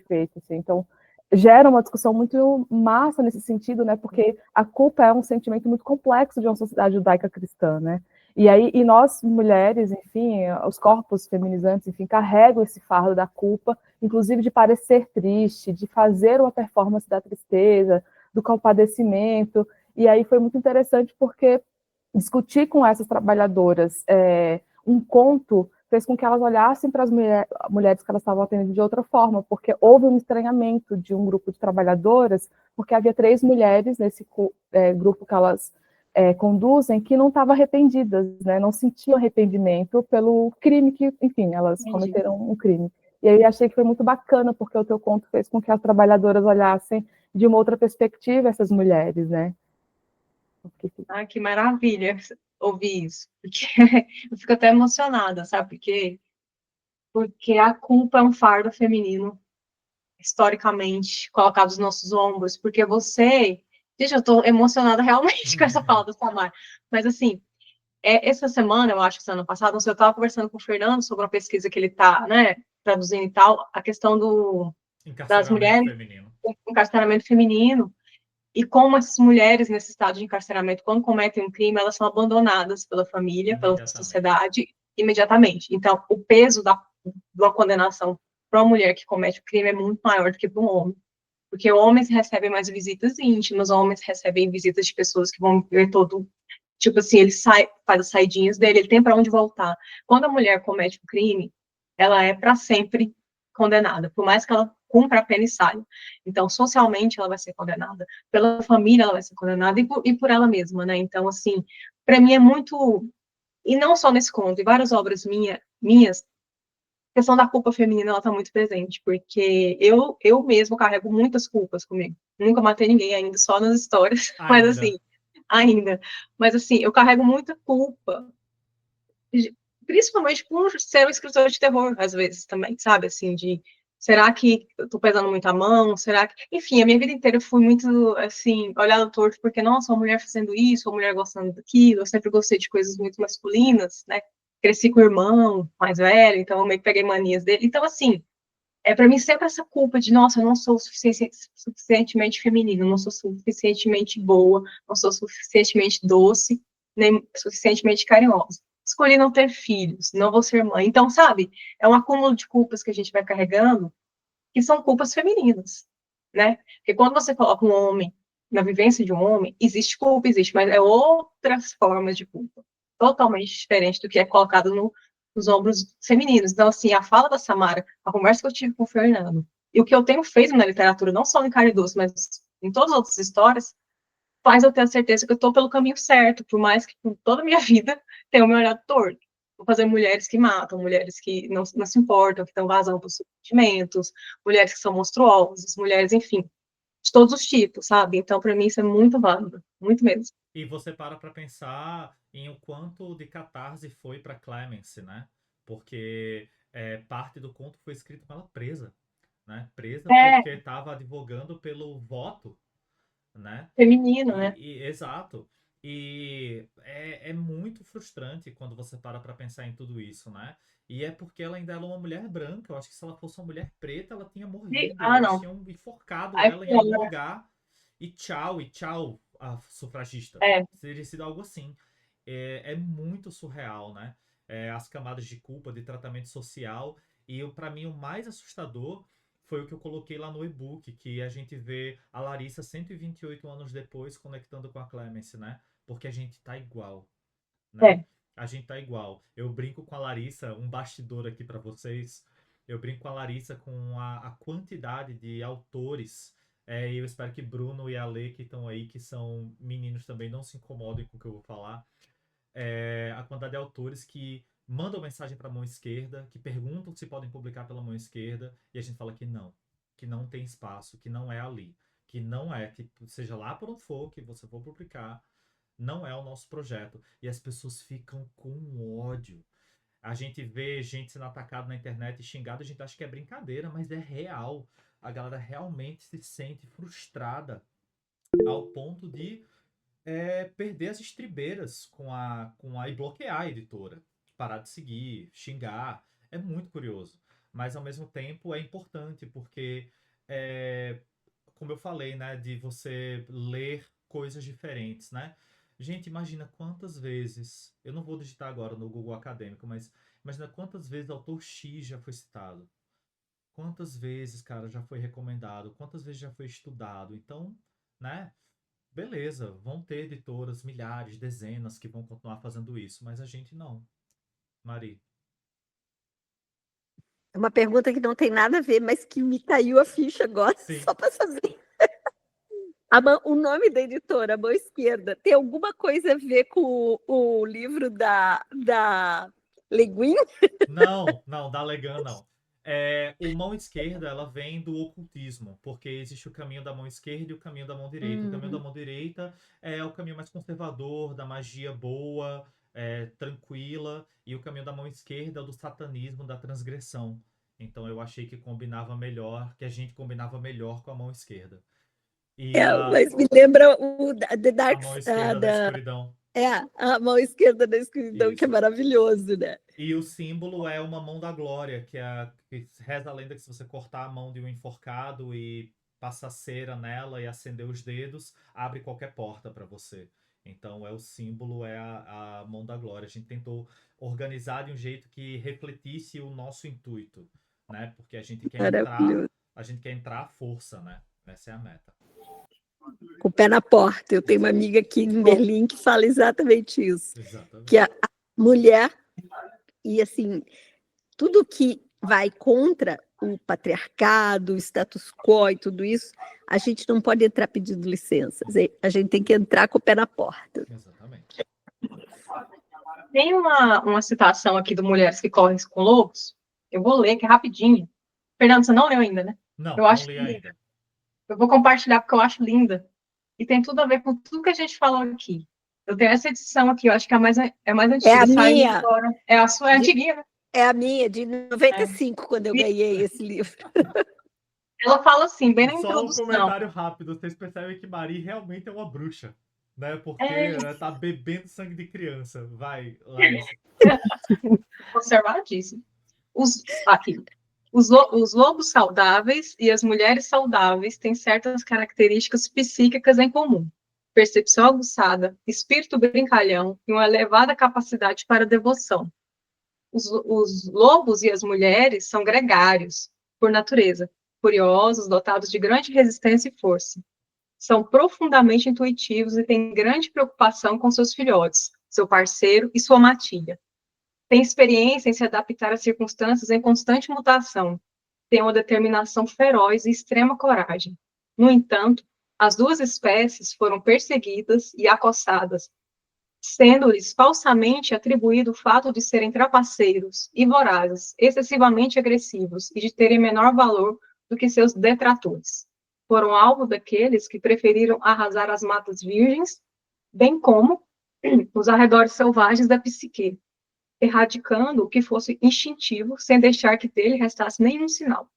feito, assim. Então, gera uma discussão muito massa nesse sentido, né? Porque a culpa é um sentimento muito complexo de uma sociedade judaica cristã, né? E nós, mulheres, enfim, os corpos feminizantes, enfim, carregam esse fardo da culpa, inclusive de parecer triste, de fazer uma performance da tristeza, do compadecimento. E aí foi muito interessante porque discutir com essas trabalhadoras um conto fez com que elas olhassem para as mulheres que elas estavam atendendo de outra forma, porque houve um estranhamento de um grupo de trabalhadoras, porque havia 3 mulheres nesse grupo que elas conduzem que não estavam arrependidas, né? Não sentiam arrependimento pelo crime que, enfim, elas cometeram um crime. E aí achei que foi muito bacana, porque o teu conto fez com que as trabalhadoras olhassem de uma outra perspectiva essas mulheres, né? Ah, que maravilha ouvir isso, porque eu fico até emocionada, sabe? Porque a culpa é um fardo feminino, historicamente, colocado nos nossos ombros, porque você... Gente, eu tô emocionada realmente com essa fala do Samar, mas assim, essa semana, eu acho que semana passada, não sei, eu estava conversando com o Fernando sobre uma pesquisa que ele está, né, traduzindo e tal, a questão das mulheres, feminino. encarceramento feminino, e como essas mulheres nesse estado de encarceramento, quando cometem um crime, elas são abandonadas pela família, pela sociedade, imediatamente. Então, o peso de uma condenação para uma mulher que comete o crime é muito maior do que para um homem. Porque homens recebem mais visitas íntimas, homens recebem visitas de pessoas que vão ver todo... Tipo assim, ele faz as saidinhas dele, ele tem para onde voltar. Quando a mulher comete um crime, ela é para sempre condenada, por mais que ela cumpra a pena e saia. Então, socialmente, ela vai ser condenada, pela família, ela vai ser condenada, e por ela mesma, né? Então, assim, para mim é muito... E não só nesse conto, em várias obras minhas, a questão da culpa feminina, ela está muito presente, porque eu mesmo carrego muitas culpas comigo. Nunca matei ninguém ainda, só nas histórias, mas assim, ainda. Mas assim, eu carrego muita culpa, principalmente por ser um escritor de terror, às vezes, também, sabe? Assim, será que eu tô pesando muito a mão? Será que... Enfim, a minha vida inteira eu fui muito, assim, olhada torto, porque, nossa, uma mulher fazendo isso, uma mulher gostando daquilo, eu sempre gostei de coisas muito masculinas, né? Cresci com o irmão mais velho, então eu meio que peguei manias dele. Então, assim, para mim sempre essa culpa de, nossa, eu não sou suficientemente feminina, não sou suficientemente boa, não sou suficientemente doce, nem suficientemente carinhosa. Escolhi não ter filhos, não vou ser mãe. Então, sabe, é um acúmulo de culpas que a gente vai carregando, que são culpas femininas, né? Porque quando você coloca um homem na vivência de um homem, existe culpa, existe, mas é outras formas de culpa, totalmente diferente do que é colocado nos ombros femininos. Então, assim, a fala da Samara, a conversa que eu tive com o Fernando, e o que eu tenho feito na literatura, não só em Carne Doce, mas em todas as outras histórias, faz eu ter a certeza que eu estou pelo caminho certo, por mais que por toda a minha vida tenha o meu olhado torto. Vou fazer mulheres que matam, mulheres que não se importam, que estão vazando para os sentimentos, mulheres que são monstruosas, mulheres, enfim, de todos os tipos, sabe? Então, para mim, isso é muito válido, muito mesmo. E você para pensar em o quanto de catarse foi para Clemence, né? Porque parte do conto foi escrito com ela presa, né? Presa porque estava advogando pelo voto, né? Feminino, né? Exato. E é muito frustrante quando você para pensar em tudo isso, né? E é porque ela ainda é uma mulher branca. Eu acho que se ela fosse uma mulher preta, ela tinha morrido. Eles tinham enforcado ela em algum lugar. E tchau, a sufragista. Teria sido algo assim. É muito surreal, né? As camadas de culpa, de tratamento social. E para mim o mais assustador foi o que eu coloquei lá no e-book, que a gente vê a Larissa 128 anos depois conectando com a Clemence, né? Porque a gente tá igual, né? A gente tá igual. Eu brinco com a Larissa, um bastidor aqui para vocês. Eu brinco com a Larissa com a quantidade de autores. E eu espero que Bruno e a Lê, que estão aí, que são meninos também, não se incomodem com o que eu vou falar. A quantidade de autores que mandam mensagem para a mão esquerda, que perguntam se podem publicar pela mão esquerda, e a gente fala que não tem espaço, que não é ali, que não é, que seja lá por onde for, que você for publicar, não é o nosso projeto. E as pessoas ficam com ódio. A gente vê gente sendo atacada na internet e xingada, a gente acha que é brincadeira, mas é real. A galera realmente se sente frustrada ao ponto de perder as estribeiras e bloquear a editora, parar de seguir, xingar. É muito curioso. Mas ao mesmo tempo é importante, porque como eu falei, né, de você ler coisas diferentes, né? Gente, imagina quantas vezes, eu não vou digitar agora no Google Acadêmico, mas imagina quantas vezes o autor X já foi citado. Quantas vezes, cara, já foi recomendado, quantas vezes já foi estudado. Então, né? Beleza, vão ter editoras, milhares, dezenas que vão continuar fazendo isso, mas a gente não. Mari. É uma pergunta que não tem nada a ver, mas que me caiu a ficha agora, só para saber. O nome da editora, A Mão Esquerda, tem alguma coisa a ver com o livro da Le Guin? Não, da Le Guin não. O mão esquerda, ela vem do ocultismo, porque existe o caminho da mão esquerda e o caminho da mão direita. O caminho da mão direita é o caminho mais conservador, da magia boa, tranquila, e o caminho da mão esquerda é o do satanismo, da transgressão. Então eu achei que combinava melhor, que a gente combinava melhor com a mão esquerda. Mas me lembra o The A Dark mão esquerda da escuridão. a mão esquerda da escuridão, que é Isso. maravilhoso, né? E o símbolo é uma mão da glória, que reza a lenda que se você cortar a mão de um enforcado e passar cera nela e acender os dedos, abre qualquer porta para você. Então o símbolo é a mão da glória. A gente tentou organizar de um jeito que refletisse o nosso intuito, né? Porque a gente quer entrar à força, né? Essa é a meta. Com o pé na porta. Eu tenho uma amiga aqui em Berlim que fala exatamente isso. Exatamente. Que a mulher, e assim, tudo que vai contra o patriarcado, o status quo e tudo isso, a gente não pode entrar pedindo licenças. A gente tem que entrar com o pé na porta. Exatamente. Tem uma citação aqui do Mulheres que Correm com Lobos. Eu vou ler, que é rapidinho. Fernando, você não leu ainda, né? Não, eu acho li ainda. Eu vou compartilhar porque eu acho linda. E tem tudo a ver com tudo que a gente falou aqui. Eu tenho essa edição aqui, eu acho que é mais antiga. É a minha. Agora. É a sua, é antiguinha, né? É a minha, de 95, quando eu ganhei esse livro. Ela fala assim, bem na Só introdução. um comentário rápido. Vocês percebem que Marie realmente é uma bruxa, né? Porque ela tá bebendo sangue de criança. Vai, Larissa. Conservadíssimo. Os lobos saudáveis e as mulheres saudáveis têm certas características psíquicas em comum. Percepção aguçada, espírito brincalhão e uma elevada capacidade para devoção. Os lobos e as mulheres são gregários, por natureza, curiosos, dotados de grande resistência e força. São profundamente intuitivos e têm grande preocupação com seus filhotes, seu parceiro e sua matilha. Têm experiência em se adaptar às circunstâncias em constante mutação. Têm uma determinação feroz e extrema coragem. No entanto, as duas espécies foram perseguidas e acossadas, sendo-lhes falsamente atribuído o fato de serem trapaceiros e vorazes, excessivamente agressivos e de terem menor valor do que seus detratores. Foram alvo daqueles que preferiram arrasar as matas virgens, bem como os arredores selvagens da psique, erradicando o que fosse instintivo, sem deixar que dele restasse nenhum sinal.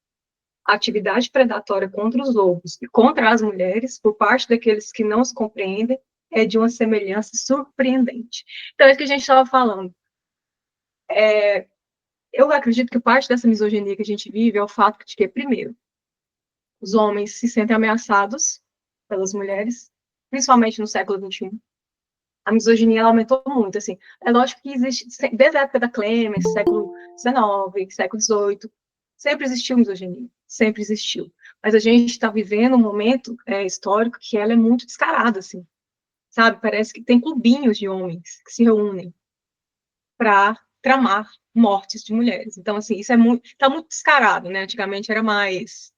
A atividade predatória contra os lobos e contra as mulheres, por parte daqueles que não os compreendem, é de uma semelhança surpreendente. Então, é isso que a gente estava falando. Eu acredito que parte dessa misoginia que a gente vive é o fato de que, primeiro, os homens se sentem ameaçados pelas mulheres, principalmente no século XXI. A misoginia ela aumentou muito, assim. É lógico que existe, desde a época da Clemens, século XIX, século XVIII, sempre existiu misoginia, sempre existiu. Mas a gente está vivendo um momento histórico que ela é muito descarada, assim. Sabe? Parece que tem clubinhos de homens que se reúnem para tramar mortes de mulheres. Então, assim, isso tá muito descarado, né? Antigamente era mais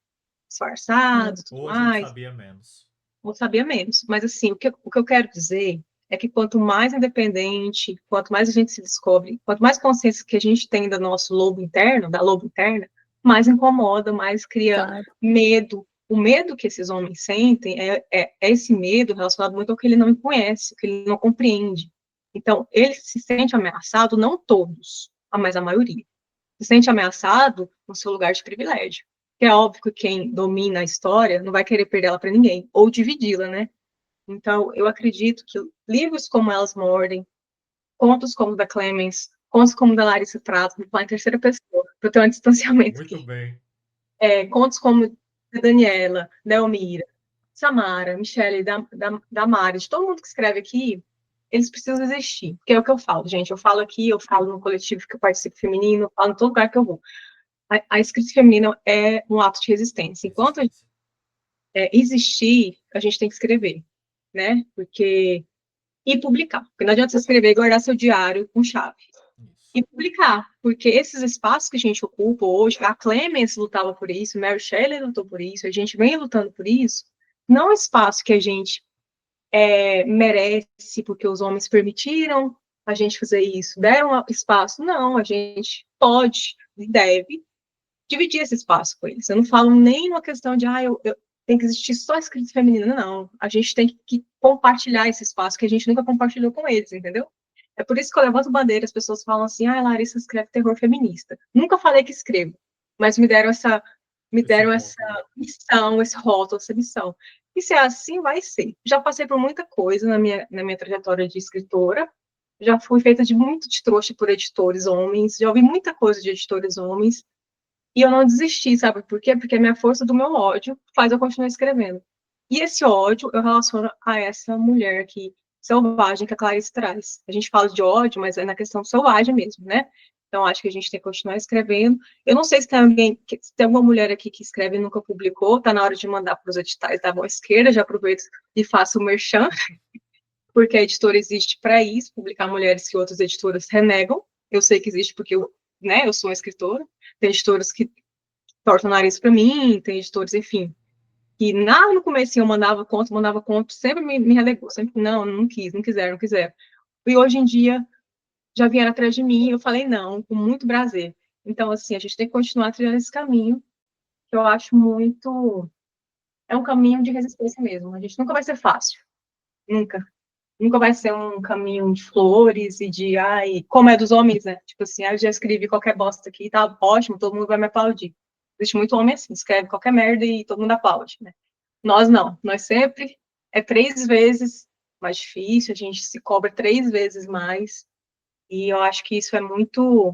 disfarçado, tudo mais. Hoje a gente sabia menos. Ou sabia menos. Mas, assim, o que eu quero dizer é que quanto mais independente, quanto mais a gente se descobre, quanto mais consciência que a gente tem do nosso lobo interno, da lobo interna, mais incomoda, mais cria medo. O medo que esses homens sentem é esse medo relacionado muito ao que ele não conhece, ao que ele não compreende. Então, ele se sente ameaçado, não todos, mas a maioria. Se sente ameaçado no seu lugar de privilégio. Que é óbvio que quem domina a história não vai querer perder ela para ninguém, ou dividi-la, né? Então, eu acredito que livros como Elas Mordem, contos como da Clemens, contos como da Larissa Prato, vou falar em terceira pessoa, para ter um distanciamento muito aqui. Bem. Contos como da Daniela, da Elmira, Samara, Michele, da Mari, de todo mundo que escreve aqui, eles precisam existir, porque é o que eu falo, gente. Eu falo aqui, eu falo no coletivo que eu participo feminino, eu falo em todo lugar que eu vou. A escrita feminina é um ato de resistência. Enquanto existir, a gente tem que escrever, né? E publicar. Porque não adianta você escrever e guardar seu diário com chave. E publicar, porque esses espaços que a gente ocupa hoje, a Clemens lutava por isso, Mary Shelley lutou por isso, a gente vem lutando por isso, não é um espaço que a gente merece porque os homens permitiram a gente fazer isso, deram espaço, não, a gente pode e deve dividir esse espaço com eles. Eu não falo nem uma questão de, tem que existir só escrita feminina, não. A gente tem que compartilhar esse espaço que a gente nunca compartilhou com eles, entendeu? É por isso que eu levanto bandeira, as pessoas falam assim, Larissa escreve terror feminista. Nunca falei que escrevo, mas me deram essa missão, esse rótulo, essa missão. E se é assim, vai ser. Já passei por muita coisa na minha trajetória de escritora, já fui feita de muito de trouxa por editores homens, já ouvi muita coisa de editores homens, e eu não desisti, sabe por quê? Porque a minha força do meu ódio faz eu continuar escrevendo. E esse ódio eu relaciono a essa mulher aqui, selvagem, que a Clarice traz. A gente fala de ódio, mas é na questão selvagem mesmo, né? Então, acho que a gente tem que continuar escrevendo. Eu não sei se tem se tem alguma mulher aqui que escreve e nunca publicou, tá na hora de mandar para os editais da mão esquerda, já aproveito e faço o merchan, porque a editora existe para isso, publicar mulheres que outras editoras renegam. Eu sei que existe porque eu sou uma escritora, tem editoras que torcem o nariz para mim, tem editores, enfim, que no começo eu mandava conto, sempre me relegou, sempre, não quiseram. E hoje em dia, já vieram atrás de mim, eu falei não, com muito prazer. Então, assim, a gente tem que continuar trilhando esse caminho, que eu acho é um caminho de resistência mesmo, a gente nunca vai ser fácil, nunca. Nunca vai ser um caminho de flores e de, como é dos homens, né? Tipo assim, eu já escrevi qualquer bosta aqui, tá ótimo, todo mundo vai me aplaudir. Existe muito homem assim, escreve qualquer merda e todo mundo aplaude, né? Nós não, nós sempre é 3 vezes mais difícil, a gente se cobra 3 vezes mais, e eu acho que isso é muito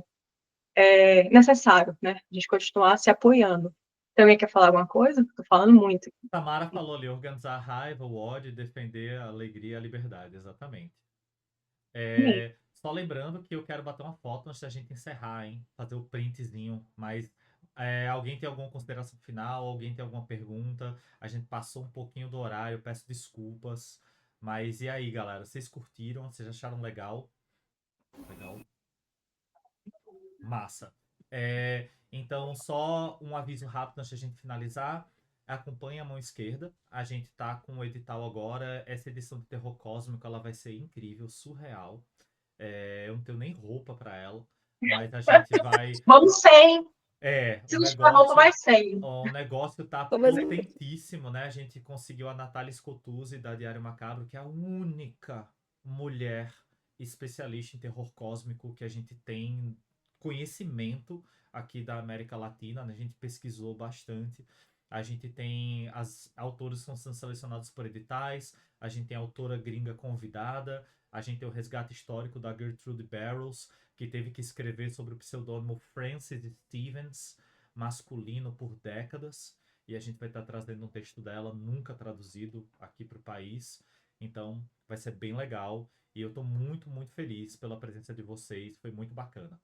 necessário, né? A gente continuar se apoiando. Também quer falar alguma coisa? Tô falando muito. Tamara falou ali, organizar a raiva, o ódio, defender a alegria e a liberdade, exatamente. Só lembrando que eu quero bater uma foto antes da gente encerrar, hein? Fazer o printzinho, mas alguém tem alguma consideração final? Alguém tem alguma pergunta? A gente passou um pouquinho do horário, peço desculpas. Mas e aí, galera? Vocês curtiram? Vocês acharam legal? Legal. Massa. Então, só um aviso rápido antes da gente finalizar. Acompanhe a mão esquerda. A gente tá com o edital agora. Essa edição de Terror Cósmico, ela vai ser incrível, surreal. Eu não tenho nem roupa pra ela, mas a gente vai... Vamos sem! Se o não tiver roupa, vai sem. O negócio tá Como assim? potentíssimo, né? A gente conseguiu a Natália Scotuzzi, da Diário Macabro, que é a única mulher especialista em terror cósmico que a gente tem conhecimento aqui da América Latina, né? A gente pesquisou bastante. A gente tem as autores que estão sendo selecionados por editais, a gente tem a autora gringa convidada, a gente tem o resgate histórico da Gertrude Barrows, que teve que escrever sobre o pseudônimo Francis Stevens, masculino por décadas, e a gente vai estar trazendo um texto dela, nunca traduzido aqui para o país. Então, vai ser bem legal, e eu estou muito, muito feliz pela presença de vocês, foi muito bacana.